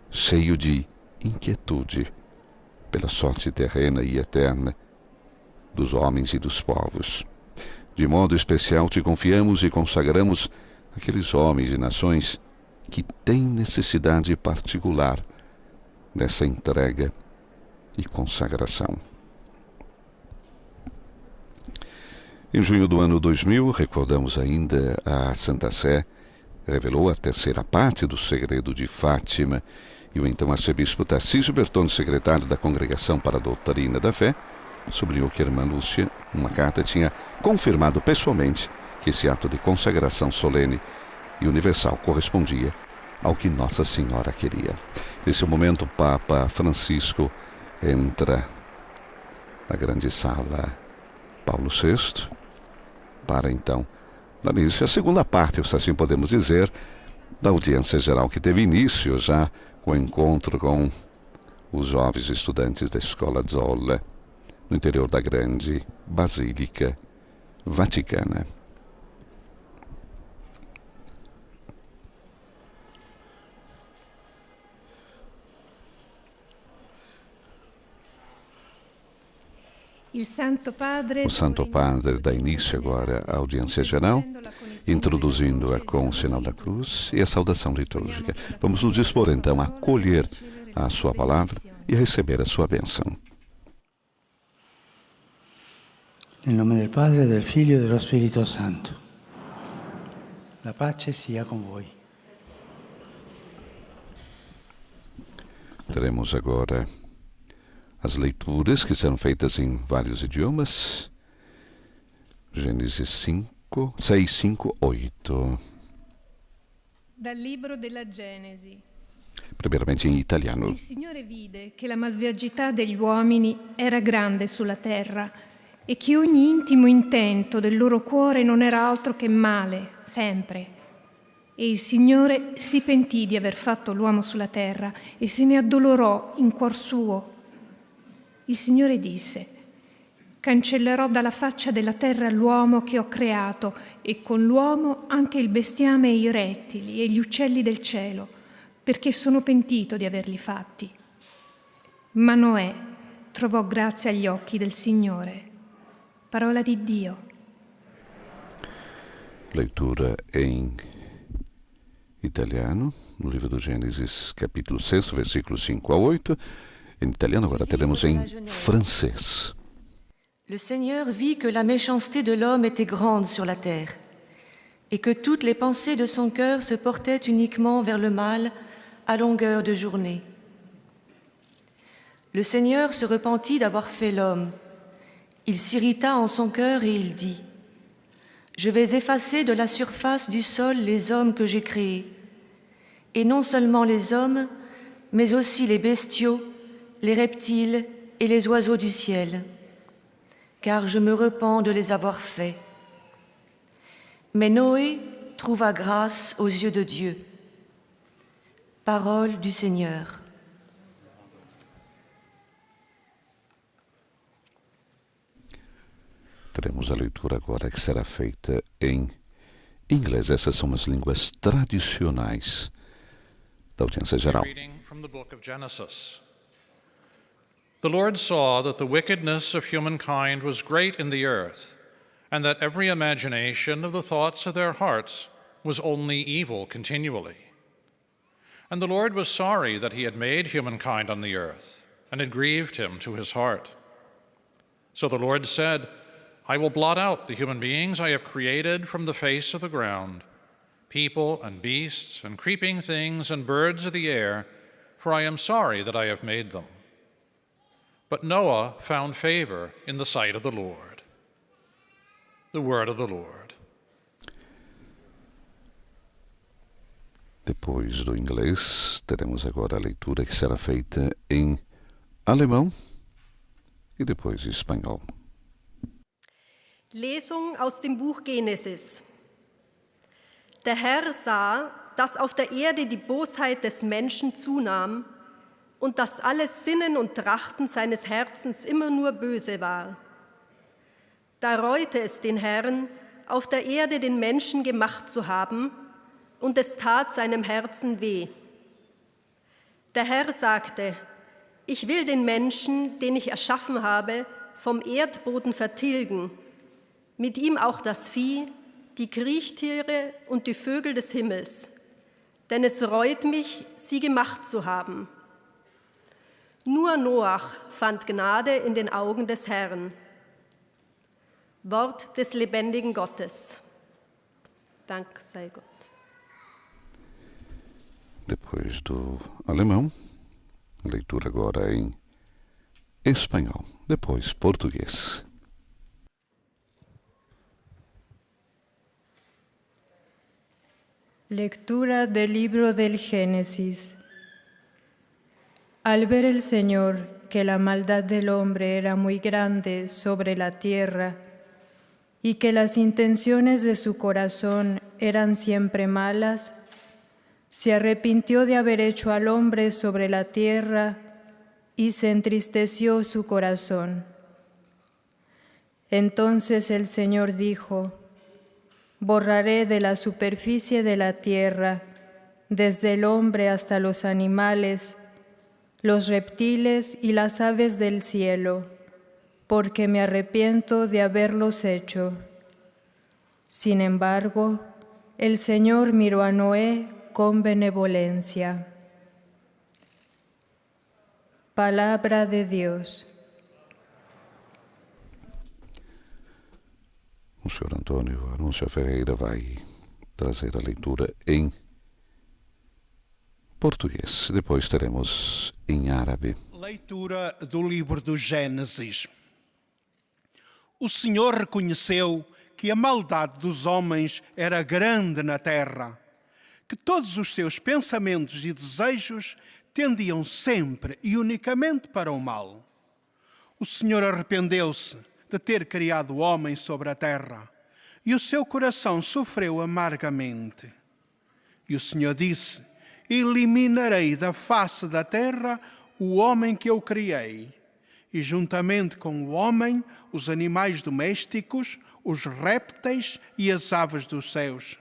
cheio de inquietude pela sorte terrena e eterna dos homens e dos povos. De modo especial te confiamos e consagramos aqueles homens e nações que têm necessidade particular dessa entrega e consagração. Em junho do ano 2000, recordamos ainda, a Santa Sé revelou a terceira parte do segredo de Fátima, e o então arcebispo Tarcísio Bertone, secretário da Congregação para a Doutrina da Fé, sublinhou que a irmã Lúcia, numa carta, tinha confirmado pessoalmente que esse ato de consagração solene e universal correspondia ao que Nossa Senhora queria. Nesse momento, o Papa Francisco entra na grande sala Paulo VI para, então, dar início à segunda parte, se assim podemos dizer, da audiência geral, que teve início já com o encontro com os jovens estudantes da Escola Zolla, no interior da grande Basílica Vaticana. O Santo Padre dá início agora à audiência geral, introduzindo-a com o sinal da cruz e a saudação litúrgica. Vamos nos dispor então a acolher a sua palavra e receber a sua bênção. Nel nome del Padre, del Figlio e dello Spirito Santo. La pace sia con voi. Teremos agora as leituras que serão feitas em vários idiomas. Gênesis 6, 5, 8. Dal libro della Genesi. Primeiramente in italiano. Il Signore vide che la malvagità degli uomini era grande sulla terra e che ogni intimo intento del loro cuore non era altro che male, sempre. E il Signore si pentì di aver fatto l'uomo sulla terra e se ne addolorò in cuor suo. Il Signore disse: cancellerò dalla faccia della terra l'uomo che ho creato e con l'uomo anche il bestiame e i rettili e gli uccelli del cielo, perché sono pentito di averli fatti. Ma Noè trovò grazia agli occhi del Signore. Parola di Dio. Leitura em italiano, no livro do Gênesis, capítulo 6, versículos 5 a 8. Em italiano, agora teremos em francês. Le Seigneur vit que la méchanceté de l'homme était grande sur la terre, et que toutes les pensées de son cœur se portaient uniquement vers le mal à longueur de journée. Le Seigneur se repentit d'avoir fait l'homme. Il s'irrita en son cœur et il dit: je vais effacer de la surface du sol les hommes que j'ai créés, et non seulement les hommes, mais aussi les bestiaux, les reptiles et les oiseaux du ciel, car je me repens de les avoir faits. Mais Noé trouva grâce aux yeux de Dieu. Parole du Seigneur. Teremos a leitura agora que será feita em inglês. Essas são as línguas tradicionais da audiência geral. Reading from the book of Genesis. The Lord saw that the wickedness of humankind was great in the earth, and that every imagination of the thoughts of their hearts was only evil continually. And the Lord was sorry that he had made humankind on the earth, and it grieved him to his heart. So the Lord said, I will blot out the human beings I have created from the face of the ground, people and beasts and creeping things and birds of the air, for I am sorry that I have made them. But Noah found favor in the sight of the Lord. The word of the Lord. Depois do inglês, teremos agora a leitura que será feita em alemão e depois em espanhol. Lesung aus dem Buch Genesis. Der Herr sah, dass auf der Erde die Bosheit des Menschen zunahm und dass alles Sinnen und Trachten seines Herzens immer nur böse war. Da reute es den Herrn, auf der Erde den Menschen gemacht zu haben, und es tat seinem Herzen weh. Der Herr sagte, ich will den Menschen, den ich erschaffen habe, vom Erdboden vertilgen, mit ihm auch das Vieh, die Kriechtiere und die Vögel des Himmels, denn es reut mich, sie gemacht zu haben. Nur Noach fand Gnade in den Augen des Herrn. Wort des lebendigen Gottes. Dank sei Gott. Depois do alemão, leitura agora em espanhol, depois português. Lectura del libro del Génesis. Al ver el Señor que la maldad del hombre era muy grande sobre la tierra y que las intenciones de su corazón eran siempre malas, se arrepintió de haber hecho al hombre sobre la tierra y se entristeció su corazón. Entonces el Señor dijo, borraré de la superficie de la tierra, desde el hombre hasta los animales, los reptiles y las aves del cielo, porque me arrepiento de haberlos hecho. Sin embargo, el Señor miró a Noé con benevolencia. Palabra de Dios. O senhor Antônio Arúncio Ferreira vai trazer a leitura em português. Depois teremos em árabe. Leitura do livro do Gênesis. O Senhor reconheceu que a maldade dos homens era grande na terra, que todos os seus pensamentos e desejos tendiam sempre e unicamente para o mal. O Senhor arrependeu-se de ter criado o homem sobre a terra, e o seu coração sofreu amargamente. E o Senhor disse, eliminarei da face da terra o homem que eu criei, e juntamente com o homem, os animais domésticos, os répteis e as aves dos céus,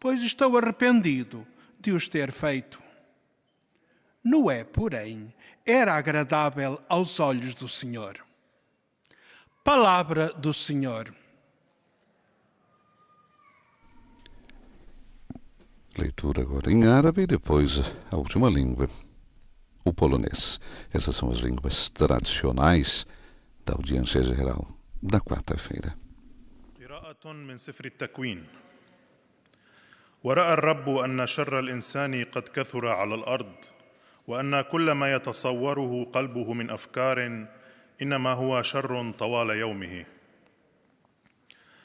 pois estou arrependido de os ter feito. Noé, porém, era agradável aos olhos do Senhor. Palavra do Senhor. Leitura agora em árabe e depois a última língua, o polonês. Essas são as línguas tradicionais da audiência geral da quarta-feira. قراءة من سفر التكوين. ورأى الرب أن شر الإنسان قد كثر على الأرض وأن كل ما يتصوره قلبه من أفكار إنما هو شر طوال يومه.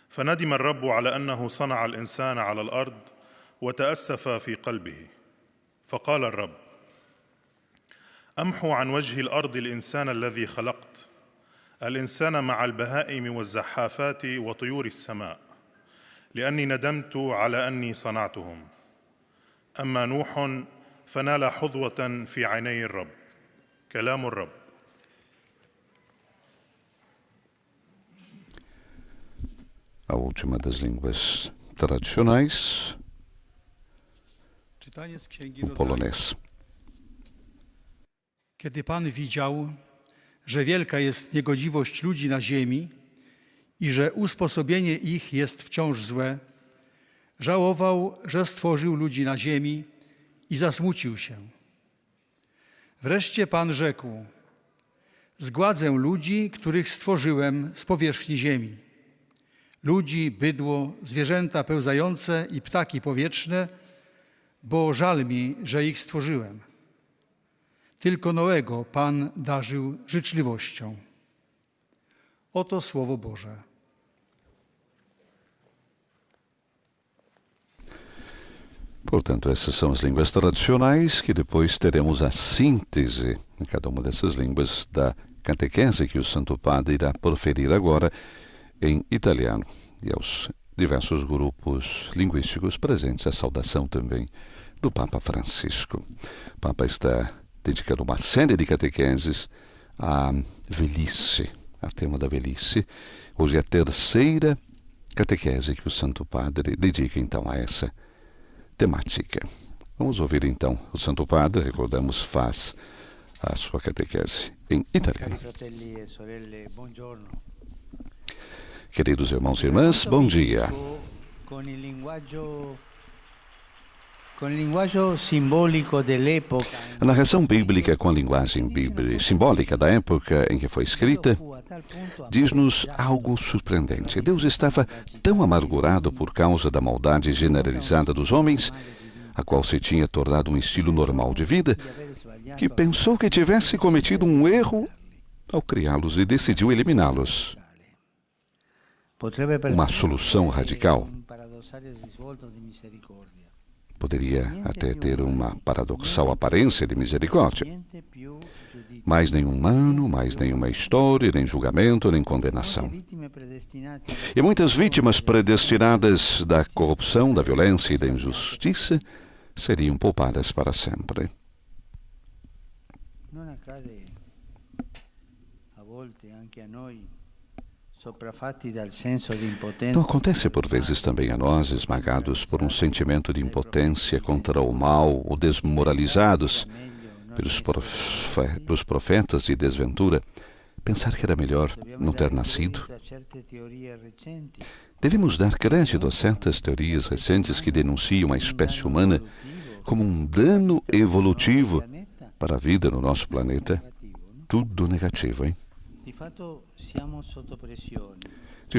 فندم الرب على أنه صنع الإنسان على الأرض وتأسف في قلبه. فقال الرب: أمحو عن وجه الأرض الإنسان الذي خلقت، الإنسان مع البهائم والزحافات وطيور السماء، لأني ندمت على أني صنعتهم. أما نوح فنال حظوة في عيني الرب. كلام الرب. A última das línguas tradicionais, Czytanie z Księgi o Rodzaju. polonês. Kiedy Pan widział, że wielka jest niegodziwość ludzi na ziemi i że usposobienie ich jest wciąż złe, żałował, że stworzył ludzi na ziemi i zasmucił się. Wreszcie Pan rzekł: zgładzę ludzi, których stworzyłem z powierzchni ziemi. Ludzi, bydło, zwierzęta pełzające i ptaki powietrzne, bo żal mi, że ich stworzyłem. Tylko Noego Pan darzył życzliwością. Oto Słowo Boże. Portanto, essas são as línguas tradicionais, que depois teremos a síntese em cada uma dessas línguas da catequese que o Santo Padre irá proferir agora em italiano. E aos diversos grupos linguísticos presentes, a saudação também do Papa Francisco. O Papa está dedicando uma série de catequeses à velhice, ao tema da velhice. Hoje é a terceira catequese que o Santo Padre dedica então a essa temática. Vamos ouvir então o Santo Padre, recordamos, faz a sua catequese em italiano. Queridos irmãos e irmãs, bom dia. A narração bíblica com a linguagem simbólica da época em que foi escrita diz-nos algo surpreendente. Deus estava tão amargurado por causa da maldade generalizada dos homens, a qual se tinha tornado um estilo normal de vida, que pensou que tivesse cometido um erro ao criá-los e decidiu eliminá-los. Uma solução radical poderia até ter uma paradoxal aparência de misericórdia. Mais nenhum humano, mais nenhuma história, nem julgamento, nem condenação. E muitas vítimas predestinadas da corrupção, da violência e da injustiça seriam poupadas para sempre. Não acontece por vezes também a nós, esmagados por um sentimento de impotência contra o mal ou desmoralizados pelos profetas de desventura, pensar que era melhor não ter nascido? Devemos dar crédito a certas teorias recentes que denunciam a espécie humana como um dano evolutivo para a vida no nosso planeta. Tudo negativo, hein? De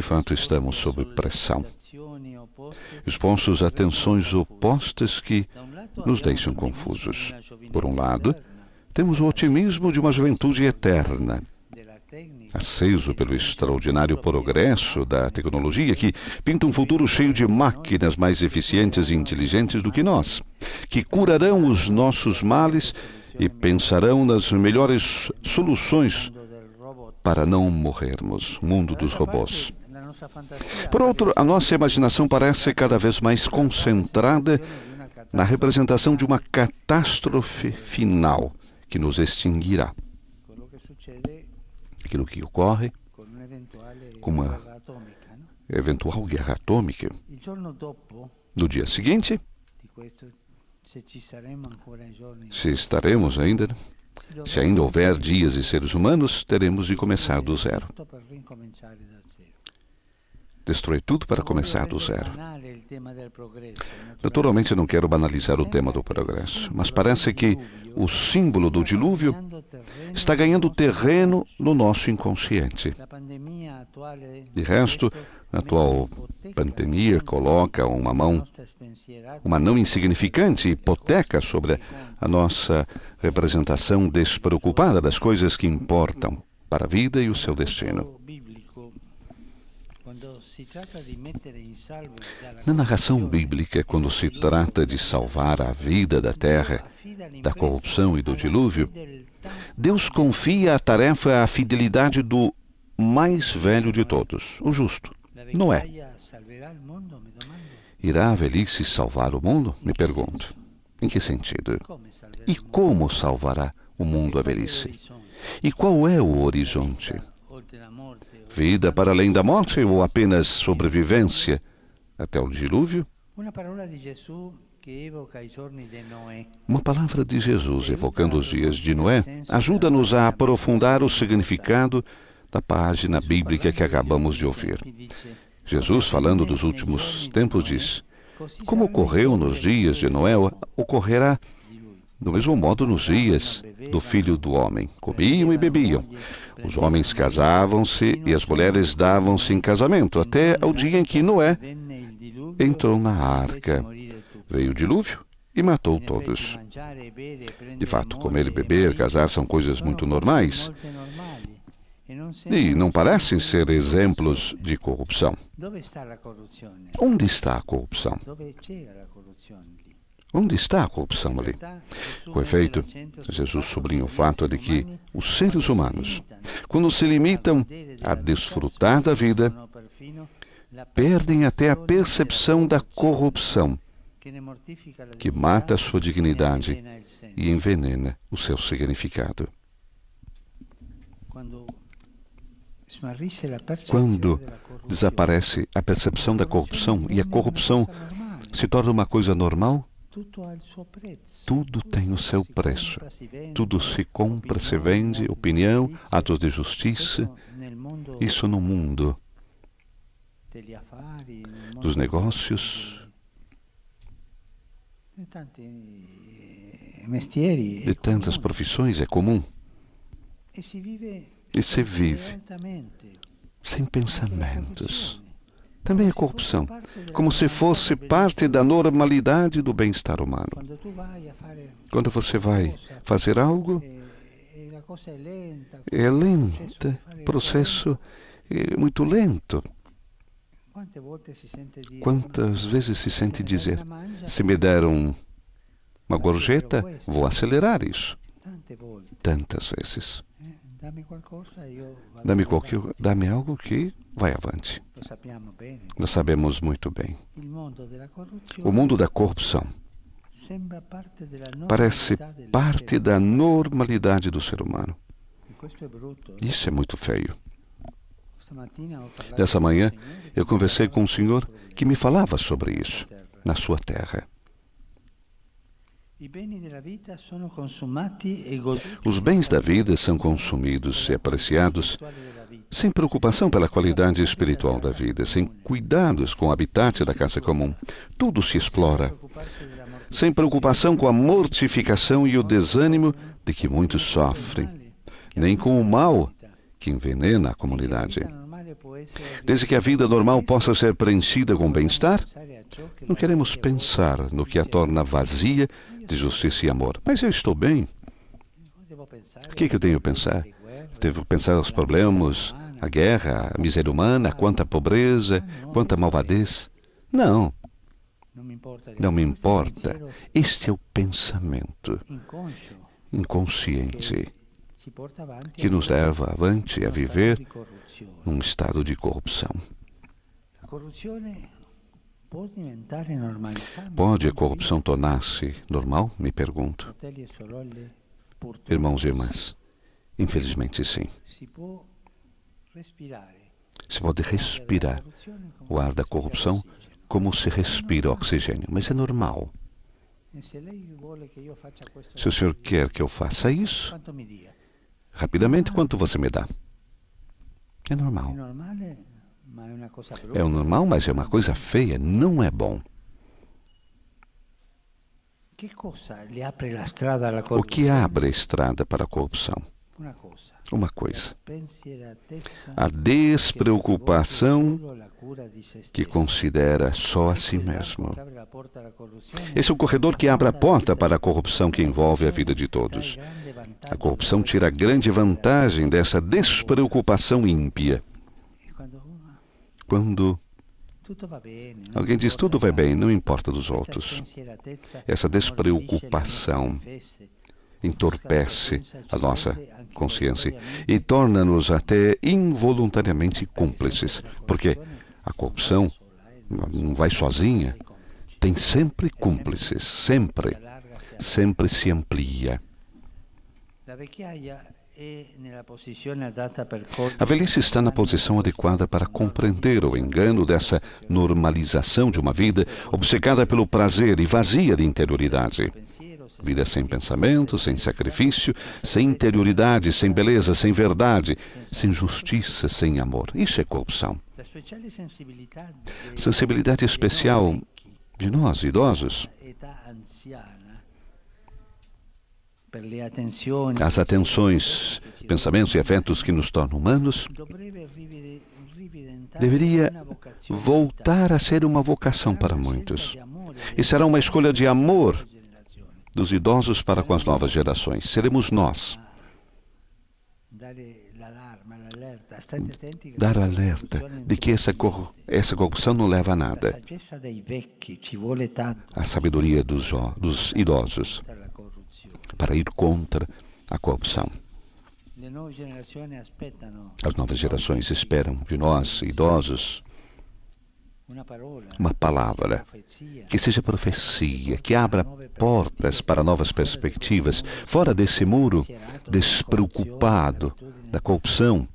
fato, estamos sob pressão, expostos a tensões opostas que nos deixam confusos. Por um lado, temos o otimismo de uma juventude eterna, aceso pelo extraordinário progresso da tecnologia que pinta um futuro cheio de máquinas mais eficientes e inteligentes do que nós, que curarão os nossos males e pensarão nas melhores soluções para não morrermos. Mundo dos robôs. Por outro, a nossa imaginação parece cada vez mais concentrada na representação de uma catástrofe final que nos extinguirá. Aquilo que ocorre com uma eventual guerra atômica. No dia seguinte, se estaremos ainda, se ainda houver dias e seres humanos, teremos de começar do zero. Destruir tudo para começar do zero. Naturalmente, não quero banalizar o tema do progresso, mas parece que o símbolo do dilúvio está ganhando terreno no nosso inconsciente. De resto, a atual pandemia coloca uma não insignificante hipoteca sobre a nossa representação despreocupada das coisas que importam para a vida e o seu destino. Na narração bíblica, quando se trata de salvar a vida da terra, da corrupção e do dilúvio, Deus confia a tarefa à fidelidade do mais velho de todos, o justo, Noé. Irá a velhice salvar o mundo? Me pergunto. Em que sentido? E como salvará o mundo à velhice? E qual é o horizonte? Vida para além da morte ou apenas sobrevivência até o dilúvio? Uma palavra de Jesus evocando os dias de Noé ajuda-nos a aprofundar o significado da página bíblica que acabamos de ouvir. Jesus, falando dos últimos tempos, diz: como ocorreu nos dias de Noé, ocorrerá do mesmo modo nos dias do Filho do Homem. Comiam e bebiam. Os homens casavam-se e as mulheres davam-se em casamento, até o dia em que Noé entrou na arca. Veio o dilúvio e matou todos. De fato, comer e beber, casar são coisas muito normais e não parecem ser exemplos de corrupção. Onde está a corrupção? Onde está a corrupção ali? Com efeito, Jesus sublinha o fato de que os seres humanos, quando se limitam a desfrutar da vida, perdem até a percepção da corrupção, que mata a sua dignidade e envenena o seu significado. Quando desaparece a percepção da corrupção e a corrupção se torna uma coisa normal, tudo tem o seu preço. Tudo se compra, se vende, opinião, atos de justiça. Isso no mundo dos negócios, de tantas profissões, é comum. E se vive sem pensamentos. Também é corrupção, como se fosse parte da normalidade do bem-estar humano. Quando você vai fazer algo, é lento, o processo é muito lento. Quantas vezes se sente dizer: se me deram uma gorjeta, vou acelerar isso? Tantas vezes. Dá-me algo que vai avante. Nós sabemos muito bem. O mundo da corrupção parece parte da normalidade do ser humano. Isso é muito feio. Dessa manhã, eu conversei com um senhor que me falava sobre isso, na sua terra. Os bens da vida são consumidos e apreciados sem preocupação pela qualidade espiritual da vida, sem cuidados com o habitat da casa comum. Tudo se explora, sem preocupação com a mortificação e o desânimo de que muitos sofrem, nem com o mal que envenena a comunidade. Desde que a vida normal possa ser preenchida com bem-estar, não queremos pensar no que a torna vazia de justiça e amor. Mas eu estou bem. O que eu tenho que pensar? Devo pensar os problemas, a guerra, a miséria humana, quanta pobreza, quanta malvadez? Não. Não me importa. Este é o pensamento inconsciente que nos leva avante a viver num estado de corrupção. Pode a corrupção tornar-se normal? Me pergunto. Irmãos e irmãs, infelizmente sim. Se pode respirar o ar da corrupção como se respira oxigênio, mas é normal. Se o senhor quer que eu faça isso, rapidamente, quanto você me dá? É normal. É o normal, mas é uma coisa feia, não é bom. O que abre a estrada para a corrupção? Uma coisa: a despreocupação que considera só a si mesmo. Esse é o corredor que abre a porta para a corrupção que envolve a vida de todos. A corrupção tira grande vantagem dessa despreocupação ímpia. Quando alguém diz tudo vai bem, não importa dos outros. Essa despreocupação entorpece a nossa consciência e torna-nos até involuntariamente cúmplices, porque a corrupção não vai sozinha, tem sempre cúmplices, sempre. sempre se amplia. A velhice está na posição adequada para compreender o engano dessa normalização de uma vida obcecada pelo prazer e vazia de interioridade. Vida sem pensamento, sem sacrifício, sem interioridade, sem beleza, sem verdade, sem justiça, sem amor. Isso é corrupção. Sensibilidade especial de nós, idosos. As atenções, pensamentos e afetos que nos tornam humanos, deveria voltar a ser uma vocação para muitos. E será uma escolha de amor dos idosos para com as novas gerações. Seremos nós. Dar alerta de que essa corrupção não leva a nada. A sabedoria dos idosos para ir contra a corrupção. As novas gerações esperam de nós, idosos, uma palavra que seja profecia, que abra portas para novas perspectivas, fora desse muro despreocupado da corrupção,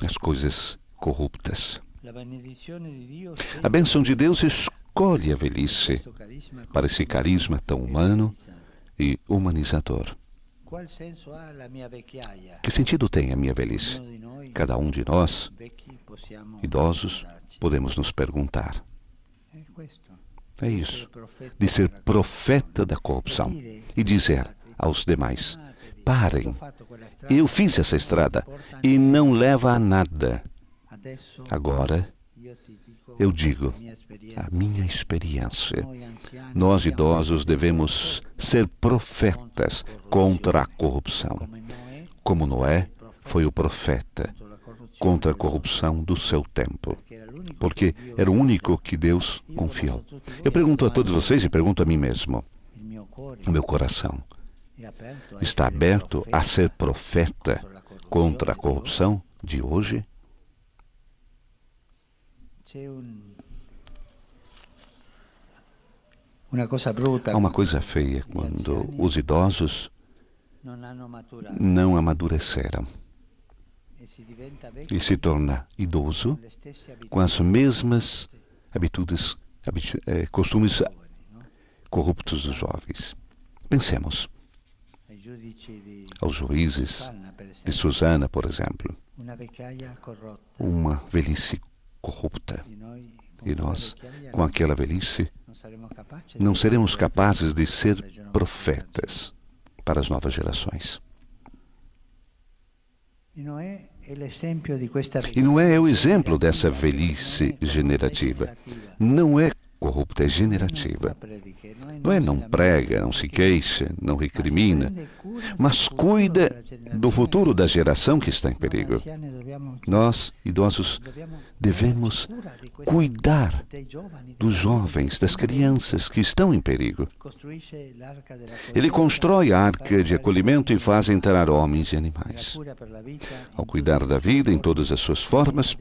as coisas corruptas. A bênção de Deus escolhe a velhice para esse carisma tão humano e humanizador. Que sentido tem a minha velhice? Cada um de nós, idosos, podemos nos perguntar. É isso, de ser profeta da corrupção e dizer aos demais: parem, eu fiz essa estrada e não leva a nada. Agora, eu digo, a minha experiência. Nós, idosos, devemos ser profetas contra a corrupção, como Noé foi o profeta contra a corrupção do seu tempo, porque era o único que Deus confiou. Eu pergunto a todos vocês e pergunto a mim mesmo: o meu coração está aberto a ser profeta contra a corrupção de hoje? Há uma coisa feia quando os idosos não amadureceram e se torna idoso com as mesmas costumes corruptos dos jovens. Pensemos aos juízes de Susana, por exemplo, uma velhice corrupta. E nós, com aquela velhice, não seremos capazes de ser profetas para as novas gerações. E não é o exemplo dessa velhice generativa. Não é corrupta, é generativa. Não prega, não se queixa, não recrimina, mas cuida do futuro da geração que está em perigo. Nós, idosos, devemos cuidar dos jovens, das crianças que estão em perigo. Ele constrói a arca de acolhimento e faz entrar homens e animais. Ao cuidar da vida em todas as suas formas,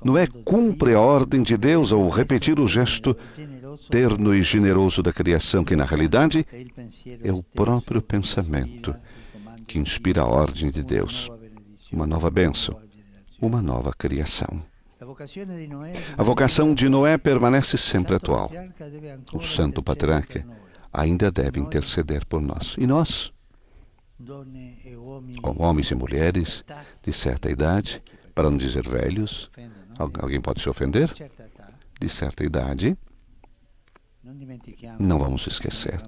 Noé cumpre a ordem de Deus ao repetir o gesto terno e generoso da criação, que na realidade é o próprio pensamento que inspira a ordem de Deus. Uma nova bênção, uma nova criação. A vocação de Noé permanece sempre atual. O santo patriarca ainda deve interceder por nós. E nós, homens e mulheres de certa idade, para não dizer velhos, alguém pode se ofender? De certa idade, não vamos esquecer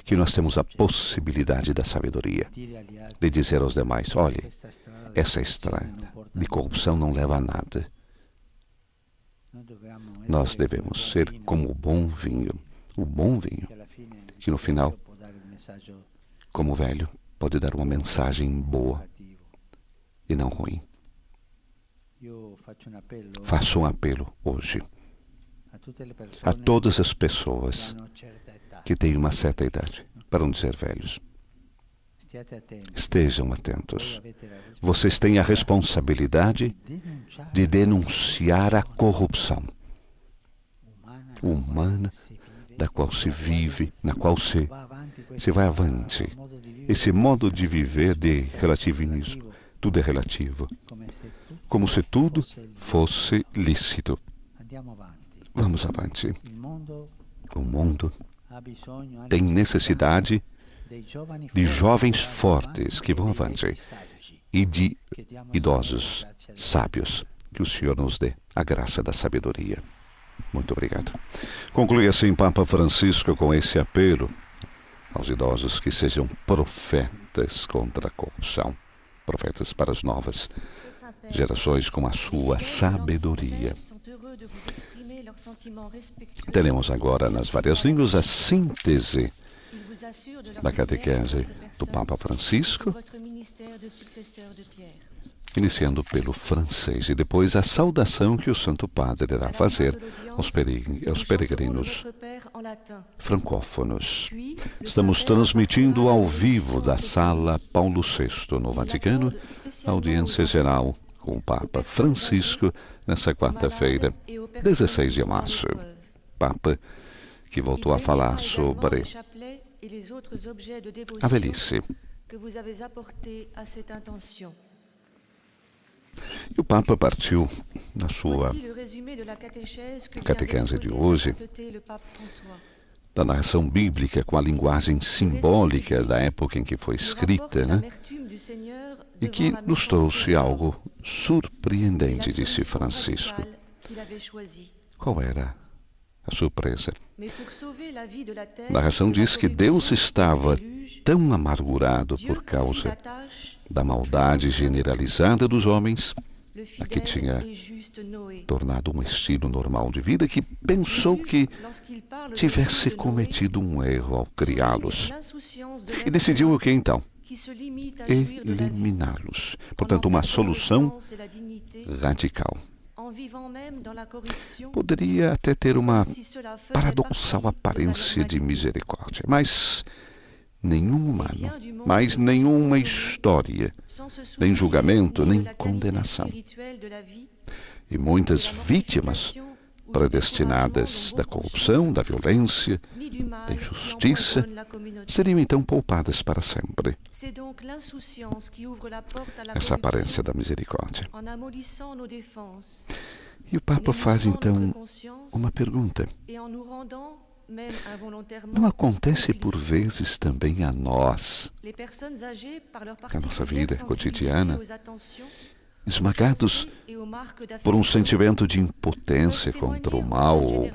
que nós temos a possibilidade da sabedoria de dizer aos demais: olhe, essa estrada de corrupção não leva a nada. Nós devemos ser como o bom vinho, que no final, como velho, pode dar uma mensagem boa e não ruim. Faço um apelo hoje a todas as pessoas que têm uma certa idade, para não dizer velhos. Estejam atentos. Vocês têm a responsabilidade de denunciar a corrupção humana da qual se vive, na qual se vai avante. Esse modo de viver de relativismo, tudo é relativo, como se tudo fosse lícito. Vamos avante. O mundo tem necessidade de jovens fortes que vão avante e de idosos sábios. Que o Senhor nos dê a graça da sabedoria. Muito obrigado. Conclui assim Papa Francisco com esse apelo aos idosos que sejam profetas contra a corrupção, profetas para as novas gerações com a sua sabedoria. Teremos agora nas várias línguas a síntese da catequese do Papa Francisco, iniciando pelo francês, e depois a saudação que o Santo Padre irá fazer aos peregrinos francófonos. Estamos transmitindo ao vivo da Sala Paulo VI, no Vaticano, a audiência geral com o Papa Francisco, nessa quarta-feira, 16 de março. Papa que voltou a falar sobre a velhice. E o Papa partiu na sua catequese de hoje da narração bíblica com a linguagem simbólica da época em que foi escrita, né? E que nos trouxe algo surpreendente, disse Francisco. Qual era a surpresa? A narração diz que Deus estava tão amargurado por causa da maldade generalizada dos homens, a que tinha tornado um estilo normal de vida, que pensou que tivesse cometido um erro ao criá-los. E decidiu o que então? Eliminá-los. Portanto, uma solução radical. Poderia até ter uma paradoxal aparência de misericórdia, mas nenhum humano, mais nenhuma história, nem julgamento, nem condenação. E muitas vítimas predestinadas da corrupção, da violência, da injustiça, seriam então poupadas para sempre. Essa aparência da misericórdia. E o Papa faz então uma pergunta. Não acontece por vezes também a nós, na nossa vida cotidiana, esmagados por um sentimento de impotência contra o mal, ou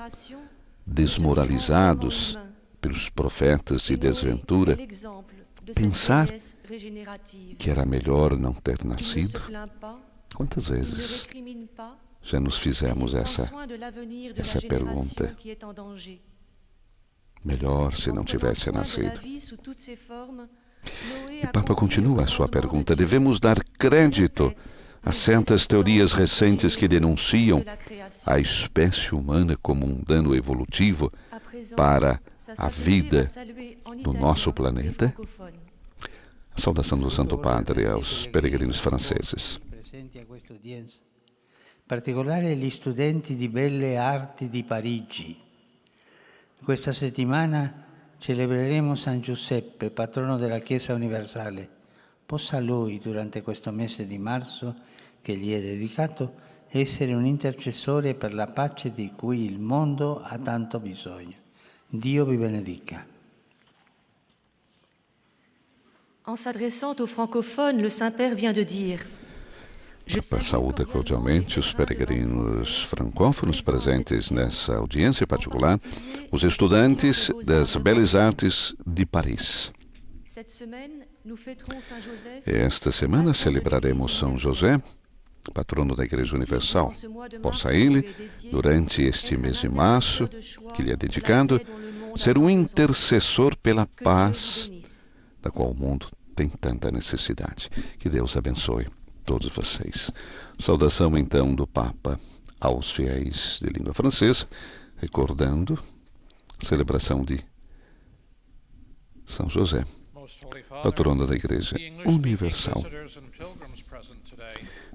desmoralizados pelos profetas de desventura, pensar que era melhor não ter nascido? Quantas vezes já nos fizemos essa pergunta? Melhor se não tivesse nascido. E o Papa continua a sua pergunta. Devemos dar crédito a certas teorias recentes que denunciam a espécie humana como um dano evolutivo para a vida do nosso planeta? A saudação do Santo Padre aos peregrinos franceses. In particolare gli studenti di Belle Arti di Parigi. Questa settimana celebreremo San Giuseppe, patrono della Chiesa universale. Possa lui, durante questo mese di marzo che gli è dedicato, essere un intercessore per la pace di cui il mondo ha tanto bisogno. Dio vi benedica. En s'adressant aux francophones, le Saint-Père vient de dire: Papa saúda cordialmente os peregrinos francófonos presentes nessa audiência particular, os estudantes das Belles Artes de Paris. Esta semana celebraremos São José, patrono da Igreja Universal. Possa ele, durante este mês de março, que lhe é dedicado, ser um intercessor pela paz, da qual o mundo tem tanta necessidade. Que Deus abençoe todos vocês. Saudação então do Papa aos fiéis de língua francesa, recordando a celebração de São José, patrono da Igreja Universal.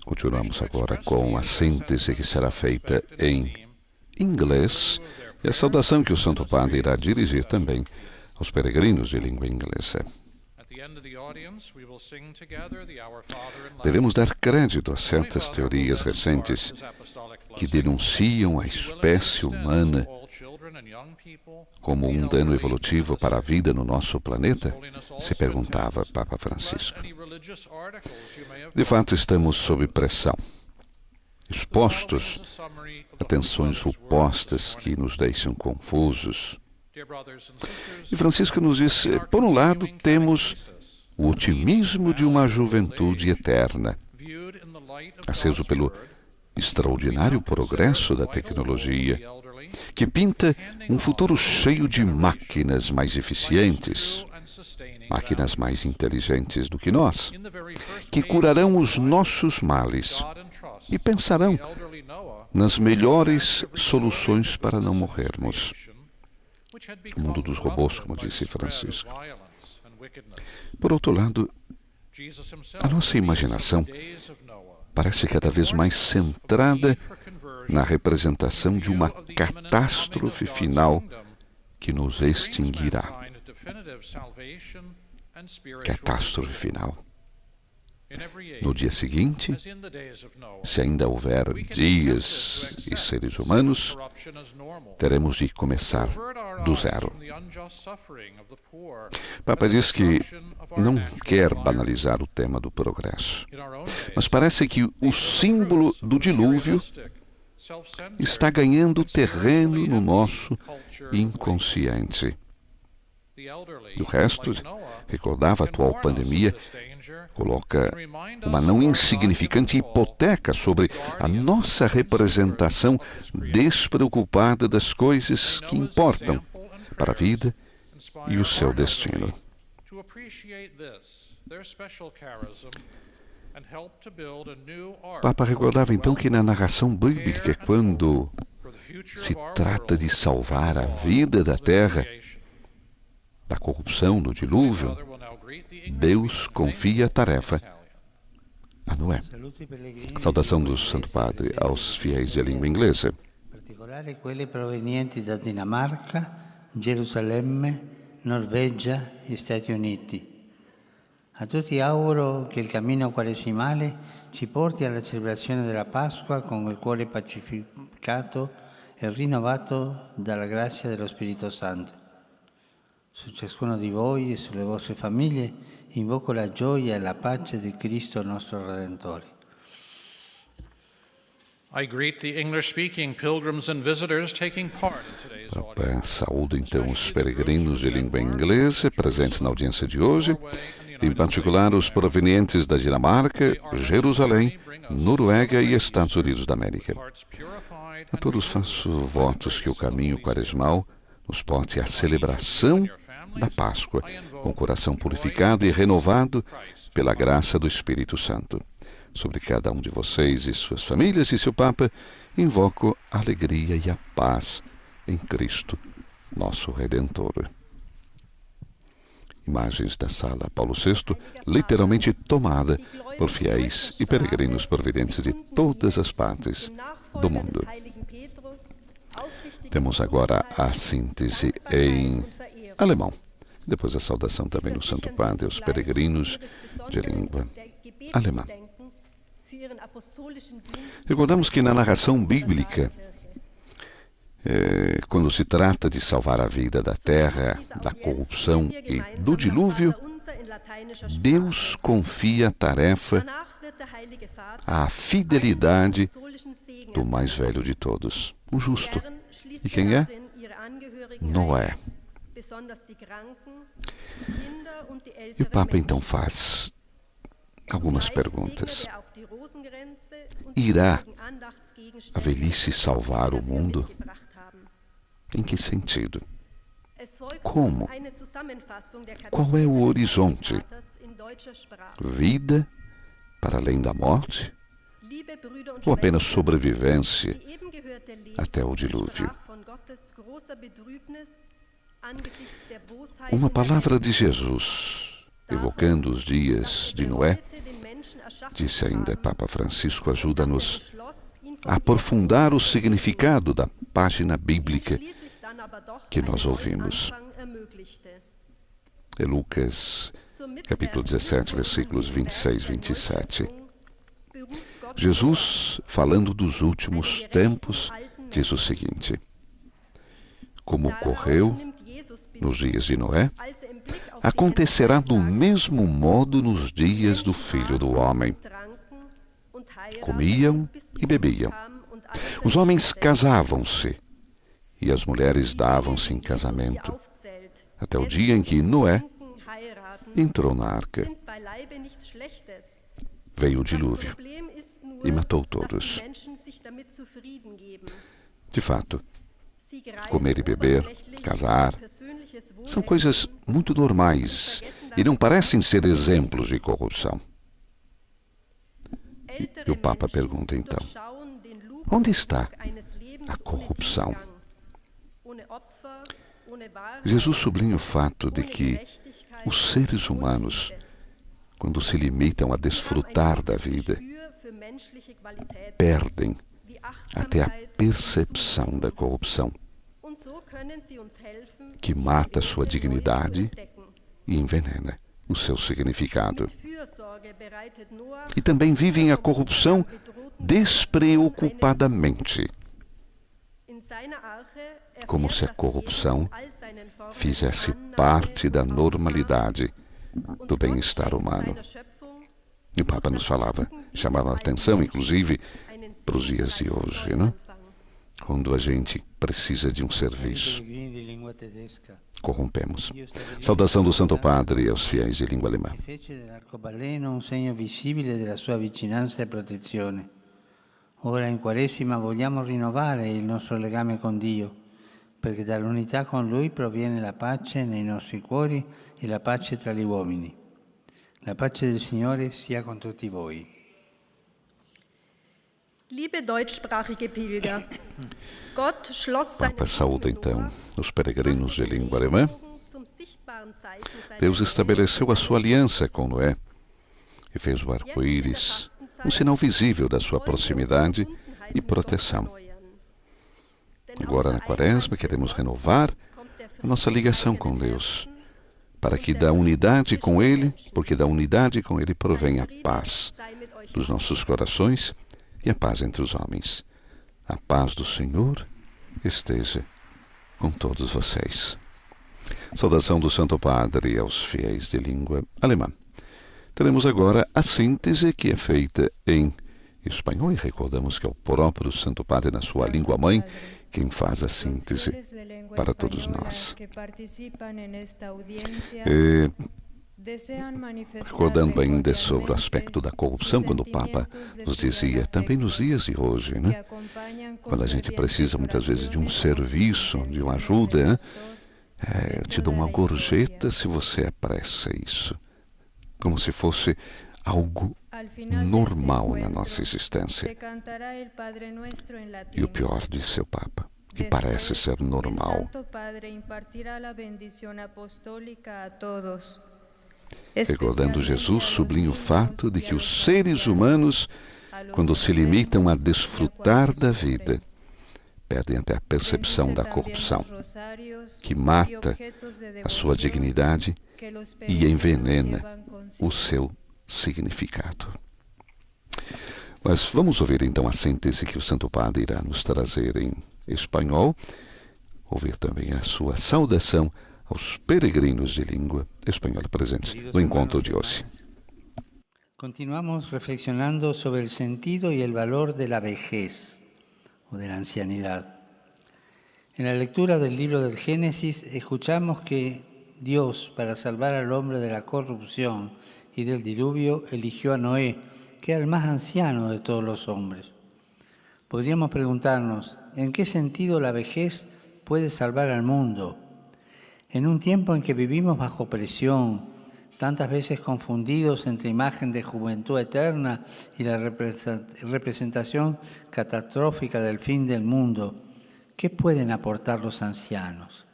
Continuamos agora com a síntese que será feita em inglês E a saudação que o Santo Padre irá dirigir também aos peregrinos de língua inglesa. Devemos dar crédito a certas teorias recentes que denunciam a espécie humana como um dano evolutivo para a vida no nosso planeta, se perguntava Papa Francisco. De fato, estamos sob pressão, expostos a tensões opostas que nos deixam confusos. E Francisco nos diz, por um lado, temos o otimismo de uma juventude eterna, aceso pelo extraordinário progresso da tecnologia, que pinta um futuro cheio de máquinas mais eficientes, máquinas mais inteligentes do que nós, que curarão os nossos males e pensarão nas melhores soluções para não morrermos. O mundo dos robôs, como disse Francisco. Por outro lado, a nossa imaginação parece cada vez mais centrada na representação de uma catástrofe final que nos extinguirá. Catástrofe final. No dia seguinte, se ainda houver dias e seres humanos, teremos de começar do zero. O Papa diz que não quer banalizar o tema do progresso, mas parece que o símbolo do dilúvio está ganhando terreno no nosso inconsciente. E o resto, recordava a atual pandemia, coloca uma não insignificante hipoteca sobre a nossa representação despreocupada das coisas que importam para a vida e o seu destino. O Papa recordava então que na narração bíblica, quando se trata de salvar a vida da terra da corrupção, do dilúvio, Deus confia a tarefa a Noé. Saudação do Santo Padre aos fiéis de língua inglesa. In particolare quelli provenienti da Dinamarca, Gerusalemme, Norvegia e Stati Uniti. A tutti auguro che il cammino quaresimale ci porti alla celebrazione della Pasqua con il cuore pacificato e rinnovato dalla grazia dello Spirito Santo. Su ciascuno di voi e sulle vostre famiglie invoco la gioia e la pace di Cristo nostro Redentore. I greet the English-speaking pilgrims and visitors taking part in today's audience. Papa saúda então os peregrinos de língua inglesa presentes na audiência de hoje, em particular os provenientes da Dinamarca, Jerusalém, Noruega e Estados Unidos da América. A todos faço votos que o caminho quaresmal nos porte à celebração da Páscoa, com o coração purificado e renovado pela graça do Espírito Santo. Sobre cada um de vocês e suas famílias, disse o Papa, invoco a alegria e a paz em Cristo, nosso Redentor. Imagens da Sala Paulo VI, literalmente tomada por fiéis e peregrinos provenientes de todas as partes do mundo. Temos agora a síntese em alemão. Depois a saudação também do Santo Padre aos peregrinos de língua alemã. Recordamos que na narração bíblica, quando se trata de salvar a vida da terra, da corrupção e do dilúvio, Deus confia a tarefa à fidelidade do mais velho de todos, o justo. E quem é? Noé. E o Papa então faz algumas perguntas. Irá a velhice salvar o mundo? Em que sentido? Como? Qual é o horizonte? Vida para além da morte? Ou apenas sobrevivência até o dilúvio? Uma palavra de Jesus, evocando os dias de Noé, disse ainda Papa Francisco, ajuda-nos a aprofundar o significado da página bíblica que nós ouvimos. É Lucas, capítulo 17, versículos 26 e 27. Jesus, falando dos últimos tempos, diz o seguinte: como ocorreu nos dias de Noé, acontecerá do mesmo modo nos dias do Filho do Homem. Comiam e bebiam. Os homens casavam-se e as mulheres davam-se em casamento, até o dia em que Noé entrou na arca. Veio o dilúvio e matou todos. De fato, comer e beber, casar, são coisas muito normais e não parecem ser exemplos de corrupção. E o Papa pergunta então: onde está a corrupção? Jesus sublinha o fato de que os seres humanos, quando se limitam a desfrutar da vida, perdem até a percepção da corrupção, que mata sua dignidade e envenena o seu significado. E também vivem a corrupção despreocupadamente, como se a corrupção fizesse parte da normalidade do bem-estar humano. E o Papa nos falava, chamava a atenção, inclusive, para os dias de hoje, não? Quando a gente precisa de um serviço, corrompemos. Saudação do Santo Padre aos fiéis de língua alemã. Fece dell'arcobaleno un segno visibile della sua vicinanza e protezione. Ora in Quaresima vogliamo rinnovare il nostro legame con Dio, perché dall'unità con Lui proviene la pace nei nostri cuori e la pace tra gli uomini. La pace del Signore sia con tutti voi. Liebe deutschsprachige Pilger, Gott schloss seine Papa saúda então os peregrinos de língua alemã. Deus estabeleceu a sua aliança com Noé e fez o arco-íris um sinal visível da sua proximidade e proteção. Agora, na Quaresma, queremos renovar a nossa ligação com Deus, para que da unidade com Ele, porque da unidade com Ele provém a paz dos nossos corações e a paz entre os homens. A paz do Senhor esteja com todos vocês. Saudação do Santo Padre aos fiéis de língua alemã. Teremos agora a síntese que é feita em espanhol e recordamos que é o próprio Santo Padre na sua língua mãe quem faz a síntese para todos nós. Recordando ainda sobre o aspecto da corrupção, quando o Papa nos dizia, também nos dias de hoje, né? Quando a gente precisa muitas vezes de um serviço, de uma ajuda, né? Eu te dou uma gorjeta se você apressa isso. Como se fosse algo normal na nossa existência. E o pior, disse o Papa, que parece ser normal. Recordando Jesus, sublinha o fato de que os seres humanos, quando se limitam a desfrutar da vida, perdem até a percepção da corrupção, que mata a sua dignidade e envenena o seu significado. Mas vamos ouvir então a síntese que o Santo Padre irá nos trazer em espanhol, ouvir também a sua saudação aos peregrinos de língua espanhola presentes no encontro de hoje. Continuamos reflexionando sobre el sentido y el valor de la vejez o de la ancianidad. En la lectura del libro del Génesis escuchamos que Dios, para salvar al hombre de la corrupción y del diluvio, eligió a Noé, que era el más anciano de todos los hombres. Podríamos preguntarnos, ¿en qué sentido la vejez puede salvar al mundo? En un tiempo en que vivimos bajo presión, tantas veces confundidos entre imagen de juventud eterna y la representación catastrófica del fin del mundo, ¿qué pueden aportar los ancianos?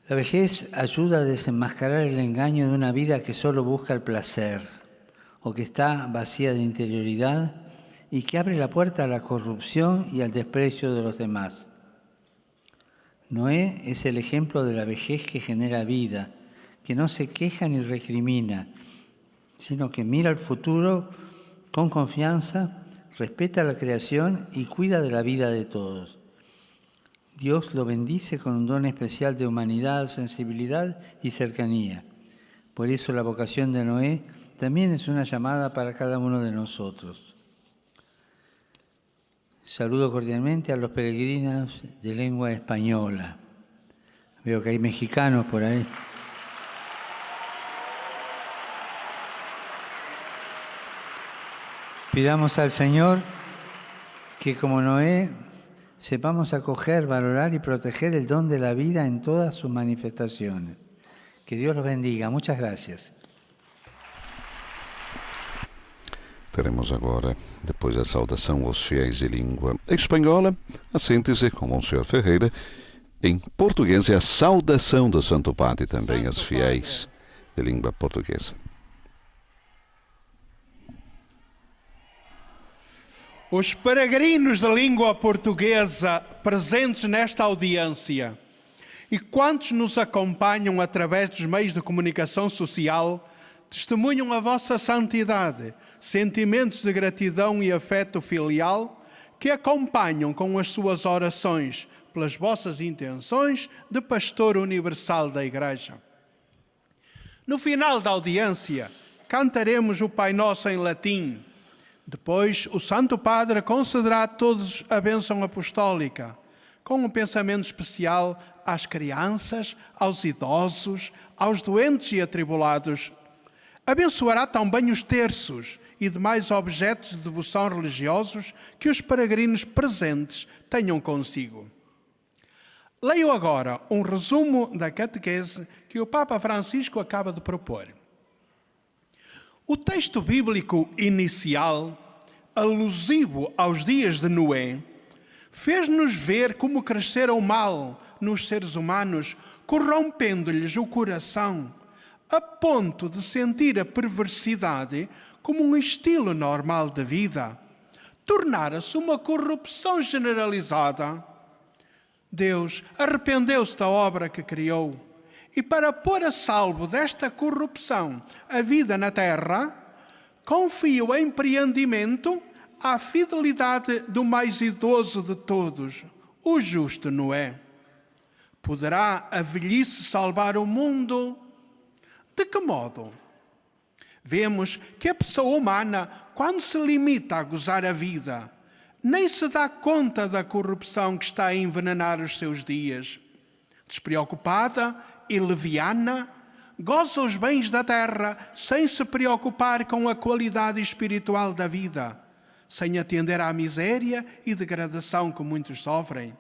La vejez ayuda a desenmascarar el engaño de una vida que solo busca el placer o que está vacía de interioridad y que abre la puerta a la corrupción y al desprecio de los demás. Noé es el ejemplo de la vejez que genera vida, que no se queja ni recrimina, sino que mira al futuro con confianza, respeta la creación y cuida de la vida de todos. Dios lo bendice con un don especial de humanidad, sensibilidad y cercanía. Por eso la vocación de Noé también es una llamada para cada uno de nosotros. Saludo cordialmente a los peregrinos de lengua española. Veo que hay mexicanos por ahí. Pidamos al Señor que, como Noé, sepamos acoger, valorar y proteger el don de la vida en todas sus manifestaciones. Que Dios los bendiga. Muchas gracias. Teremos agora, depois da saudação aos fiéis de língua espanhola, a síntese com Monsenhor Ferreira. Em português é a saudação do Santo Padre também aos fiéis de língua portuguesa. Os peregrinos de língua portuguesa presentes nesta audiência e quantos nos acompanham através dos meios de comunicação social testemunham a vossa santidade, sentimentos de gratidão e afeto filial que acompanham com as suas orações pelas vossas intenções de pastor universal da Igreja. No final da audiência, cantaremos o Pai Nosso em latim. Depois, o Santo Padre concederá a todos a bênção apostólica, com um pensamento especial às crianças, aos idosos, aos doentes e atribulados. Abençoará também os terços e demais objetos de devoção religiosos que os peregrinos presentes tenham consigo. Leio agora um resumo da catequese que o Papa Francisco acaba de propor. O texto bíblico inicial, alusivo aos dias de Noé, fez-nos ver como crescera o mal nos seres humanos, corrompendo-lhes o coração, a ponto de sentir a perversidade como um estilo normal de vida. Tornara-se uma corrupção generalizada. Deus arrependeu-se da obra que criou e, para pôr a salvo desta corrupção a vida na terra, confia o empreendimento à fidelidade do mais idoso de todos, o justo Noé. Poderá a velhice salvar o mundo? De que modo? Vemos que a pessoa humana, quando se limita a gozar a vida, nem se dá conta da corrupção que está a envenenar os seus dias. Despreocupada e leviana, goza os bens da terra sem se preocupar com a qualidade espiritual da vida, sem atender à miséria e degradação que muitos sofrem.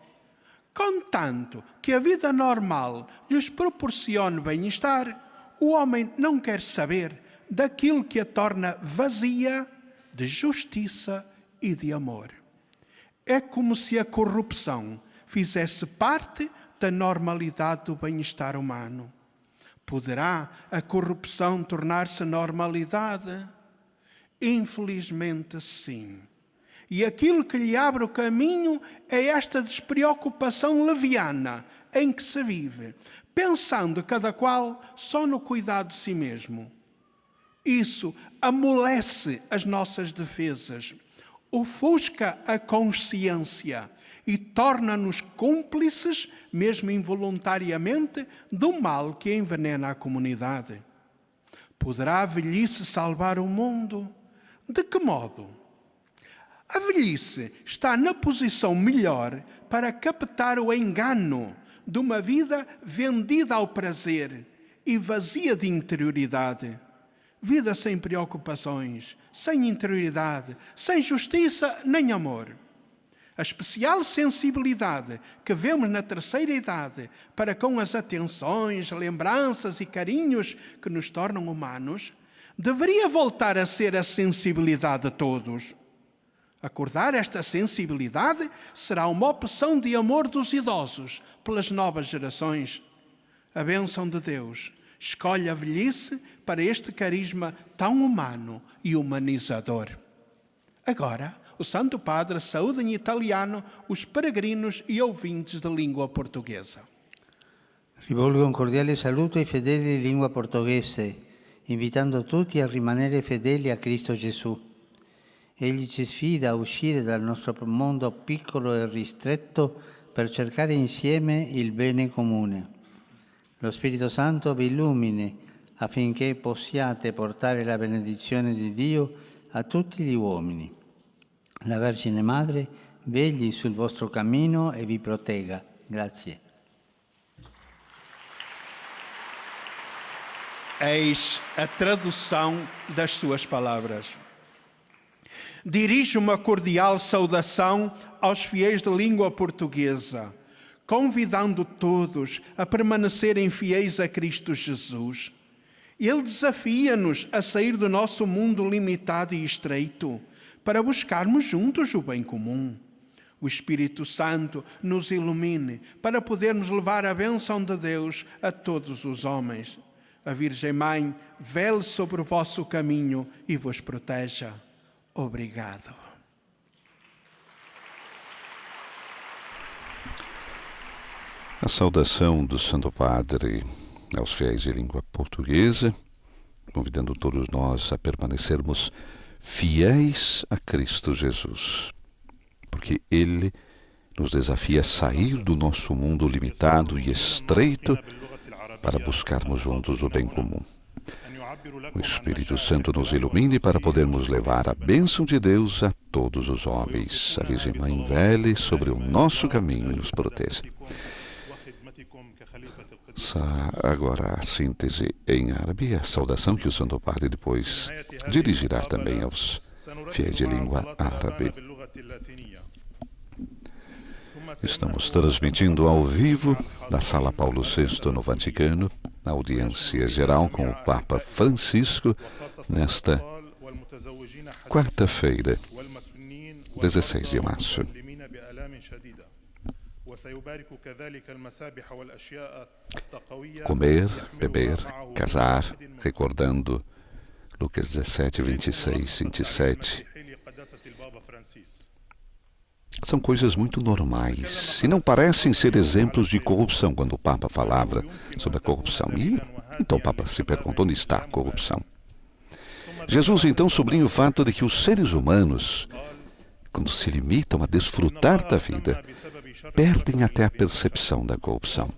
Contanto que a vida normal lhes proporcione bem-estar, o homem não quer saber daquilo que a torna vazia de justiça e de amor. É como se a corrupção fizesse parte da normalidade do bem-estar humano. Poderá a corrupção tornar-se normalidade? Infelizmente, sim. E aquilo que lhe abre o caminho é esta despreocupação leviana em que se vive, pensando cada qual só no cuidado de si mesmo. Isso amolece as nossas defesas, ofusca a consciência e torna-nos cúmplices, mesmo involuntariamente, do mal que envenena a comunidade. Poderá a velhice salvar o mundo? De que modo? A velhice está na posição melhor para captar o engano de uma vida vendida ao prazer e vazia de interioridade. Vida sem preocupações, sem interioridade, sem justiça nem amor. A especial sensibilidade que vemos na terceira idade para com as atenções, lembranças e carinhos que nos tornam humanos, deveria voltar a ser a sensibilidade de todos. Acordar esta sensibilidade será uma opção de amor dos idosos pelas novas gerações. A bênção de Deus escolhe a velhice para este carisma tão humano e humanizador. Agora, o Santo Padre saúda em italiano os peregrinos e ouvintes de língua portuguesa. Rivolgo un cordiale saluto ai fedeli di lingua portoghese, invitando tutti a rimanere fedeli a Cristo Gesù. Egli ci sfida a uscire dal nostro mondo piccolo e ristretto per cercare insieme il bene comune. Lo Spirito Santo vi illumini affinché possiate portare la benedizione di Dio a tutti gli uomini. La Vergine Madre vegli sul vostro cammino e vi protegga. Grazie. Eis a tradução das suas palavras. Dirijo uma cordial saudação aos fiéis de língua portuguesa, convidando todos a permanecerem fiéis a Cristo Jesus. Ele desafia-nos a sair do nosso mundo limitado e estreito para buscarmos juntos o bem comum. O Espírito Santo nos ilumine para podermos levar a bênção de Deus a todos os homens. A Virgem Mãe vele sobre o vosso caminho e vos proteja. Obrigado. A saudação do Santo Padre aos fiéis de língua portuguesa, convidando todos nós a permanecermos fiéis a Cristo Jesus, porque Ele nos desafia a sair do nosso mundo limitado e estreito para buscarmos juntos o bem comum. O Espírito Santo nos ilumine para podermos levar a bênção de Deus a todos os homens. A Virgem Mãe vele sobre o nosso caminho e nos proteja. Agora a síntese em árabe, a saudação que o Santo Padre depois dirigirá também aos fiéis de língua árabe. Estamos transmitindo ao vivo da Sala Paulo VI no Vaticano, a audiência geral com o Papa Francisco, nesta quarta-feira, 16 de março. Comer, beber, casar, recordando Lucas 17, 26, 27. São coisas muito normais e não parecem ser exemplos de corrupção quando o Papa falava sobre a corrupção. E então o Papa se pergunta: onde está a corrupção? Jesus então sublinha o fato de que os seres humanos, quando se limitam a desfrutar da vida, perdem até a percepção da corrupção,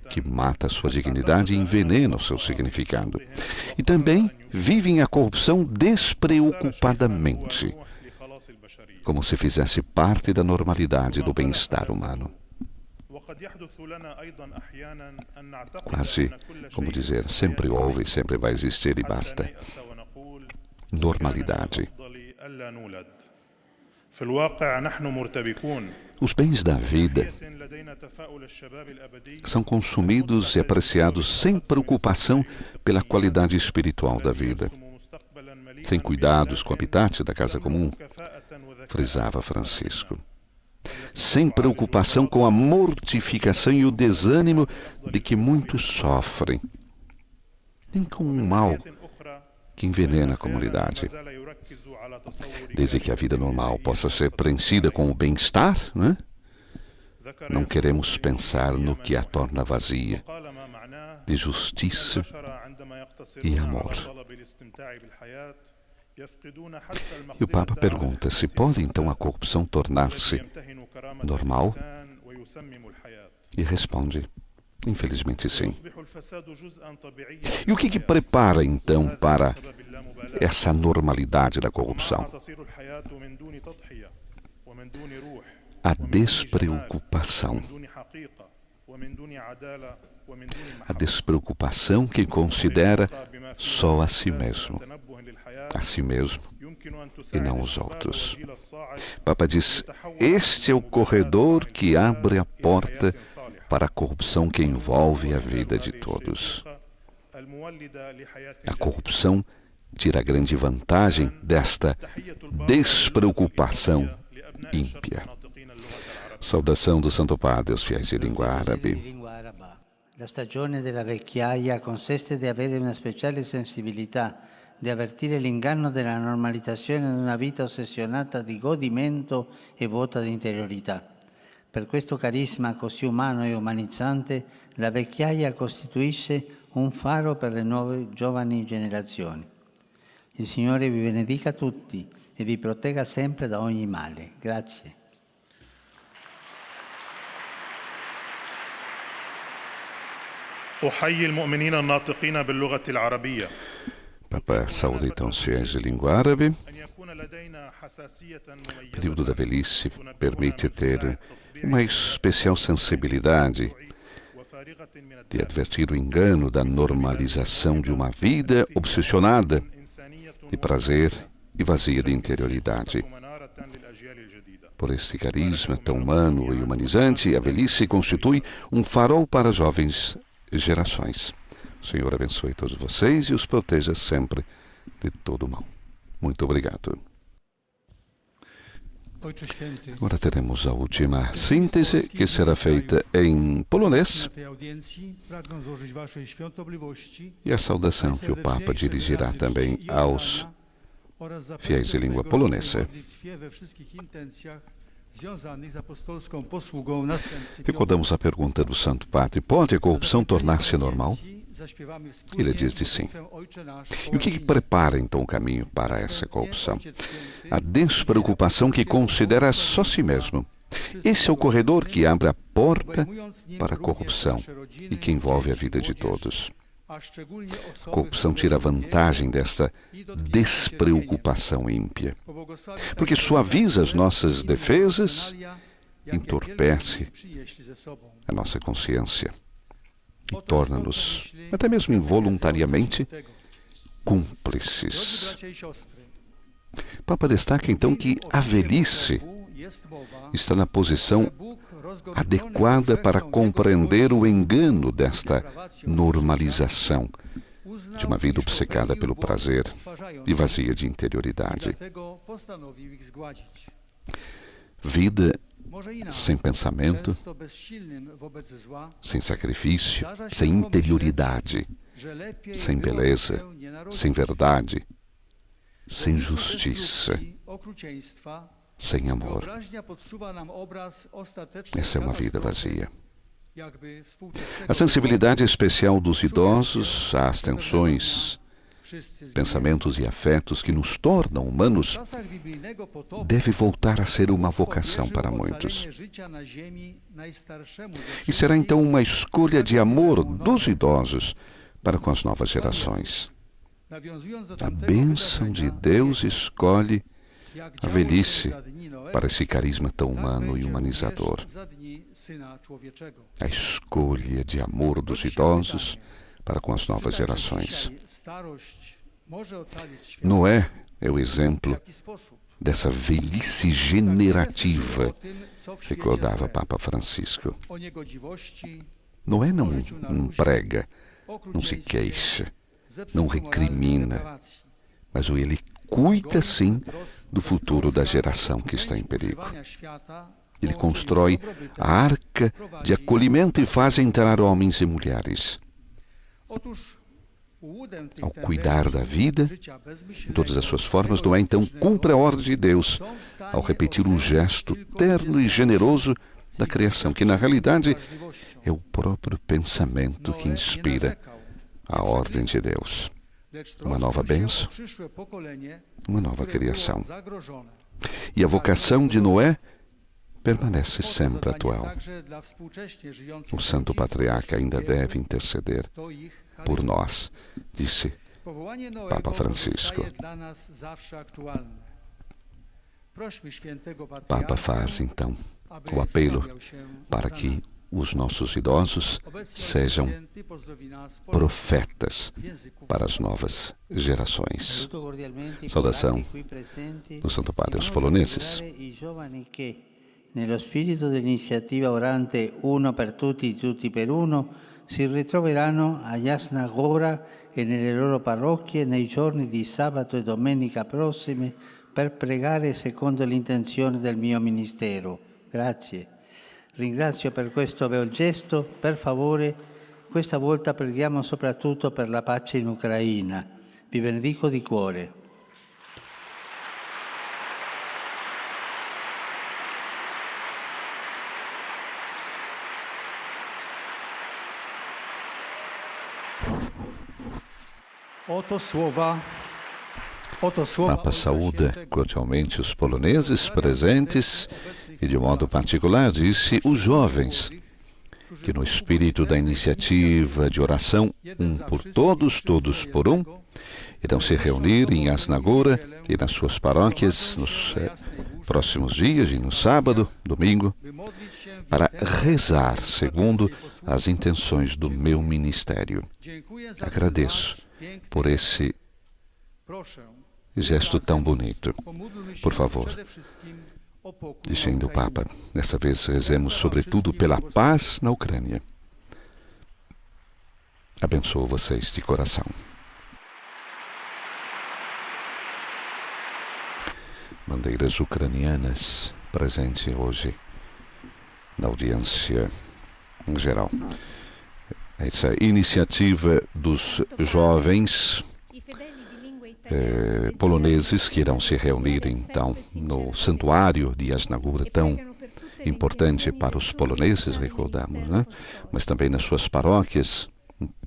que mata a sua dignidade e envenena o seu significado. E também vivem a corrupção despreocupadamente, como se fizesse parte da normalidade do bem-estar humano. Quase como dizer, sempre houve, sempre vai existir e basta. Normalidade. Os bens da vida são consumidos e apreciados sem preocupação pela qualidade espiritual da vida, sem cuidados com o habitat da casa comum, frisava Francisco, sem preocupação com a mortificação e o desânimo de que muitos sofrem, nem com o mal que envenena a comunidade. Desde que a vida normal possa ser preenchida com o bem-estar, né? Não queremos pensar no que a torna vazia, de justiça e amor. E o Papa pergunta se pode então a corrupção tornar-se normal? E responde: infelizmente sim. E o que prepara então para essa normalidade da corrupção? A despreocupação. A despreocupação que considera só a si mesmo e não os outros. O Papa diz: este é o corredor que abre a porta para a corrupção que envolve a vida de todos. A corrupção tira a grande vantagem desta despreocupação ímpia. Saudação do Santo Padre aos fiéis de língua árabe. La stagione della vecchiaia consiste di avere una speciale sensibilità di avvertire l'inganno della normalizzazione di una vita ossessionata di godimento e vuota di interiorità. Per questo carisma così umano e umanizzante, la vecchiaia costituisce un faro per le nuove giovani generazioni. Il Signore vi benedica tutti e vi protegga sempre da ogni male. Grazie. أحيي المؤمنين الناطقين باللغة العربية. Papa saúda então os fiéis de língua árabe. O período da velhice permite ter uma especial sensibilidade de advertir o engano da normalização de uma vida obsessionada de prazer e vazia de interioridade. Por esse carisma tão humano e humanizante, a velhice constitui um farol para as jovens gerações. O Senhor abençoe todos vocês e os proteja sempre de todo mal. Muito obrigado. Agora teremos a última síntese, que será feita em polonês, e a saudação que o Papa dirigirá também aos fiéis de língua polonesa. Recordamos a pergunta do Santo Padre: pode a corrupção tornar-se normal? Ele diz de sim. E o que prepara então o caminho para essa corrupção? A despreocupação que considera só si mesmo. Esse é o corredor que abre a porta para a corrupção e que envolve a vida de todos. A corrupção tira vantagem dessa despreocupação ímpia, porque suaviza as nossas defesas, entorpece a nossa consciência e torna-nos, até mesmo involuntariamente, cúmplices. O Papa destaca então que a velhice está na posição adequada para compreender o engano desta normalização de uma vida obcecada pelo prazer e vazia de interioridade. Vida sem pensamento, sem sacrifício, sem interioridade, sem beleza, sem verdade, sem justiça, sem amor. Essa é uma vida vazia. A sensibilidade especial dos idosos às tensões, pensamentos e afetos que nos tornam humanos deve voltar a ser uma vocação para muitos. E será então uma escolha de amor dos idosos para com as novas gerações. A bênção de Deus escolhe a velhice para esse carisma tão humano e humanizador. A escolha de amor dos idosos para com as novas gerações. Noé é o exemplo dessa velhice generativa, recordava Papa Francisco. Noé não prega, não se queixa, não recrimina, mas ele cuida sim do futuro da geração que está em perigo. Ele constrói a arca de acolhimento e faz entrar homens e mulheres. Ao cuidar da vida, em todas as suas formas, Noé então cumpre a ordem de Deus, ao repetir um gesto terno e generoso da criação, que na realidade é o próprio pensamento que inspira a ordem de Deus. Uma nova bênção, uma nova criação. E a vocação de Noé permanece sempre atual. O Santo Patriarca ainda deve interceder por nós, disse Papa Francisco. O Papa faz, então, o apelo para que os nossos idosos sejam profetas para as novas gerações. Saudação do Santo Padre aos poloneses. Nello spirito dell'iniziativa orante uno per tutti, tutti per uno, si ritroveranno a Jasna Góra e nelle loro parrocchie nei giorni di sabato e domenica prossime per pregare secondo l'intenzione del mio ministero. Grazie. Ringrazio per questo bel gesto. Per favore, questa volta preghiamo soprattutto per la pace in Ucraina. Vi benedico di cuore. Papa saúda cordialmente os poloneses presentes e, de modo particular, disse os jovens, que no espírito da iniciativa de oração, um por todos, todos por um, irão se reunir em Jasnagoura e nas suas paróquias nos próximos dias, e no sábado, domingo, para rezar segundo as intenções do meu ministério. Agradeço por esse gesto tão bonito. Por favor, dizendo o Papa, desta vez rezemos sobretudo pela paz na Ucrânia. Abençoo vocês de coração. Bandeiras ucranianas presente hoje na audiência em geral. Essa iniciativa dos jovens poloneses que irão se reunir então no santuário de Jasnagoura, tão importante para os poloneses, recordamos, né? Mas também nas suas paróquias,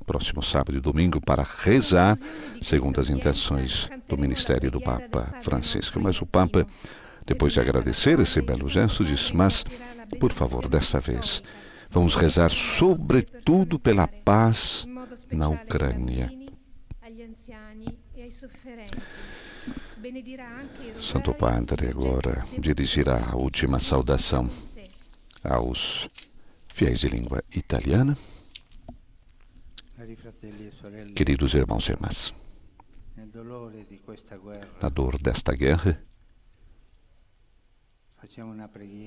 próximo sábado e domingo, para rezar segundo as intenções do ministério do Papa Francisco. Mas o Papa, depois de agradecer esse belo gesto, disse: mas, por favor, desta vez, vamos rezar sobretudo pela paz na Ucrânia. Santo Padre agora dirigirá a última saudação aos fiéis de língua italiana. Queridos irmãos e irmãs, na dor desta guerra,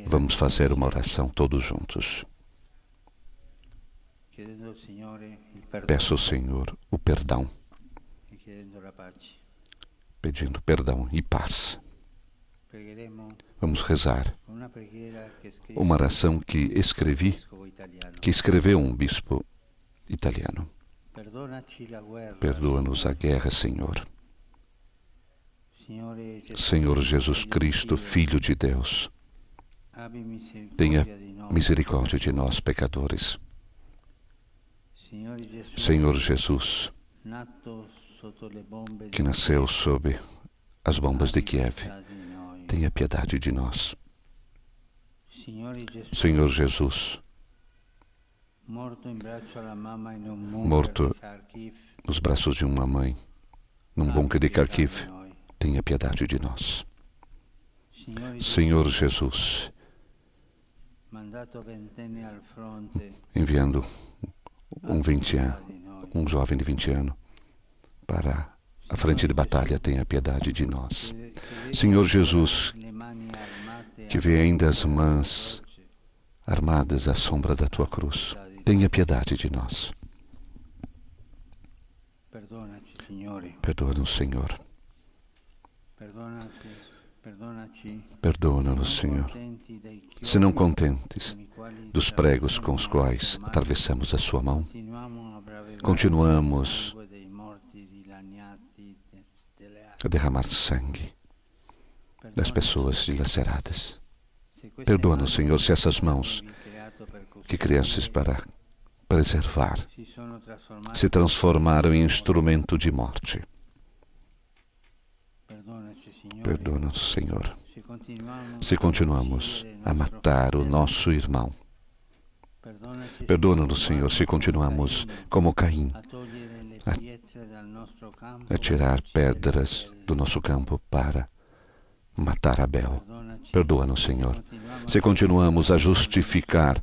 vamos fazer uma oração todos juntos. Peço ao Senhor o perdão, pedindo perdão e paz. Vamos rezar uma oração que escreveu um bispo italiano. Perdoa-nos a guerra, Senhor. Senhor Jesus Cristo, Filho de Deus, tenha misericórdia de nós, pecadores. Senhor Jesus, que nasceu sob as bombas de Kiev, tenha piedade de nós. Senhor Jesus, morto nos braços de uma mãe, num bunker de Kharkiv, tenha piedade de nós. Senhor Jesus, enviando um jovem de 20 anos para a frente de batalha, tenha piedade de nós. Senhor Jesus, que vê ainda as mãos armadas à sombra da tua cruz, tenha piedade de nós. Perdoa-nos, Senhor. Perdoa-nos, Senhor. Se não contentes dos pregos com os quais atravessamos a sua mão, continuamos a derramar sangue das pessoas dilaceradas. Perdoa-nos, Senhor, se essas mãos que criaste para preservar se transformaram em instrumento de morte. Perdoa-nos, Senhor, se continuamos a matar o nosso irmão. Perdoa-nos, Senhor, se continuamos como Caim a tirar pedras do nosso campo para matar Abel. Perdoa-nos, Senhor, se continuamos a justificar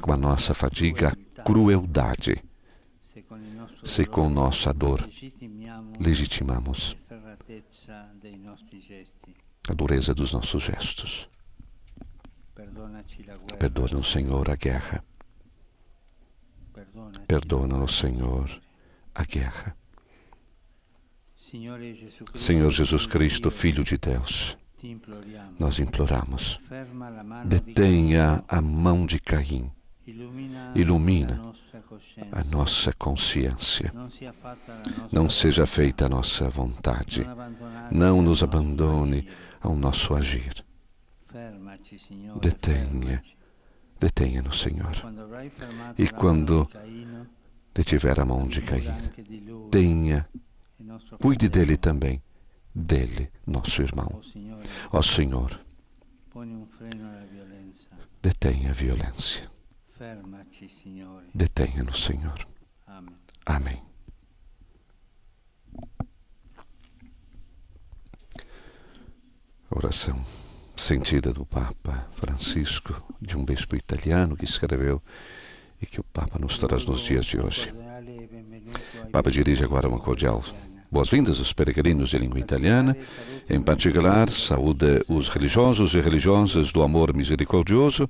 com a nossa fadiga a crueldade, se com nossa dor legitimamos a dureza dos nossos gestos. Perdoa-nos, Senhor, a guerra. Perdoa-nos, Senhor, a guerra. Senhor Jesus Cristo, Filho de Deus, nós imploramos, detenha a mão de Caim ilumina a nossa consciência. Não seja feita a nossa vontade. Não nos abandone ao nosso agir. Detenha-nos, Senhor. E quando detiver a mão de Caim, cuide dele também, dele, nosso irmão. Ó Senhor, detenha a violência. Detenha-nos, Senhor. Amém. Oração sentida do Papa Francisco, de um bispo italiano que escreveu e que o Papa nos traz nos dias de hoje. O Papa dirige agora uma cordial boas-vindas aos peregrinos de língua italiana. Em particular, saúda os religiosos e religiosas do amor misericordioso,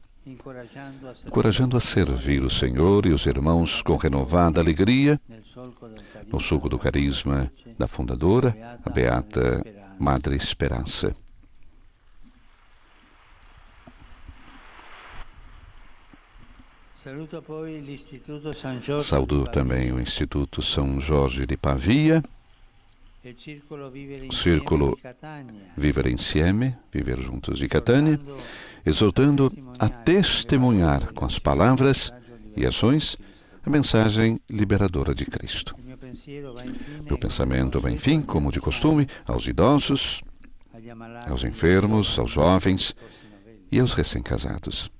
encorajando a servir o Senhor e os irmãos com renovada alegria, no sulco do carisma da fundadora, a Beata Madre Esperança. Saúdo também o Instituto São Jorge de Pavia, o Círculo Vivere Insieme, Viver Juntos de Catânia, exortando a testemunhar com as palavras e ações a mensagem liberadora de Cristo. Meu pensamento vai, enfim, como de costume, aos idosos, aos enfermos, aos jovens e aos recém-casados.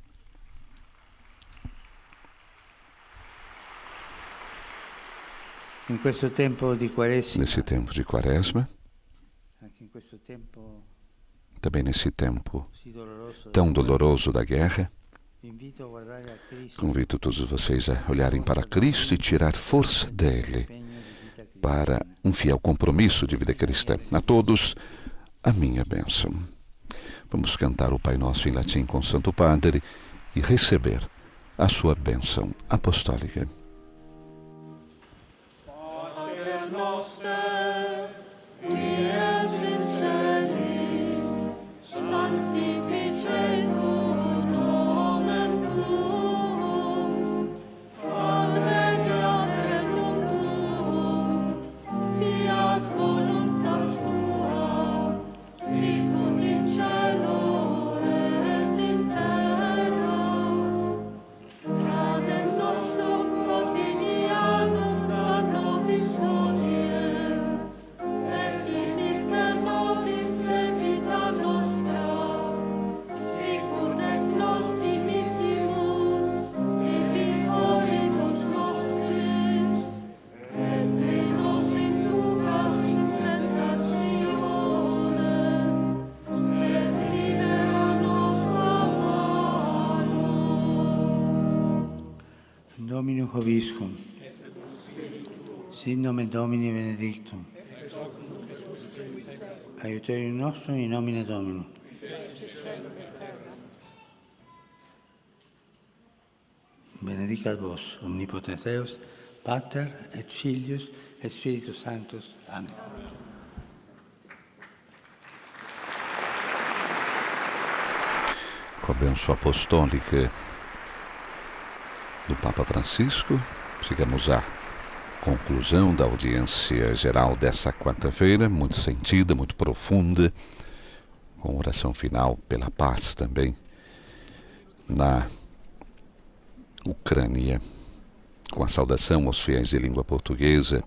Nesse tempo de Quaresma, também nesse tempo tão doloroso da guerra, convido todos vocês a olharem para Cristo e tirar força dele para um fiel compromisso de vida cristã. A todos, a minha bênção. Vamos cantar o Pai Nosso em latim com o Santo Padre e receber a sua bênção apostólica. Dominus Vobiscum, sit nomen Domini benedictum, aiuterium nostrum in nomine Domini. Benedicat vos, omnipotens Deus, Pater et Filius et Spiritus Sanctus. Amen. Com a bênção apostólica do Papa Francisco, chegamos à conclusão da audiência geral dessa quarta-feira, muito sentida, muito profunda, com oração final pela paz também na Ucrânia, com a saudação aos fiéis de língua portuguesa,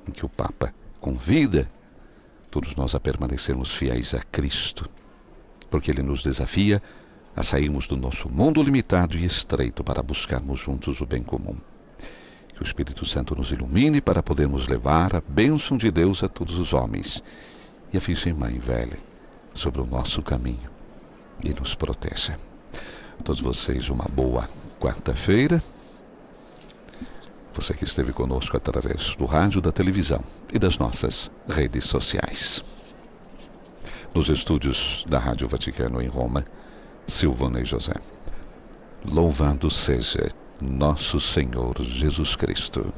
em que o Papa convida todos nós a permanecermos fiéis a Cristo, porque Ele nos desafia a sairmos do nosso mundo limitado e estreito para buscarmos juntos o bem comum. Que o Espírito Santo nos ilumine para podermos levar a bênção de Deus a todos os homens e a Virgem Mãe Velha sobre o nosso caminho e nos proteja. A todos vocês uma boa quarta-feira. Você que esteve conosco através do rádio, da televisão e das nossas redes sociais. Nos estúdios da Rádio Vaticano em Roma, Silvana e José. Louvado seja nosso Senhor Jesus Cristo.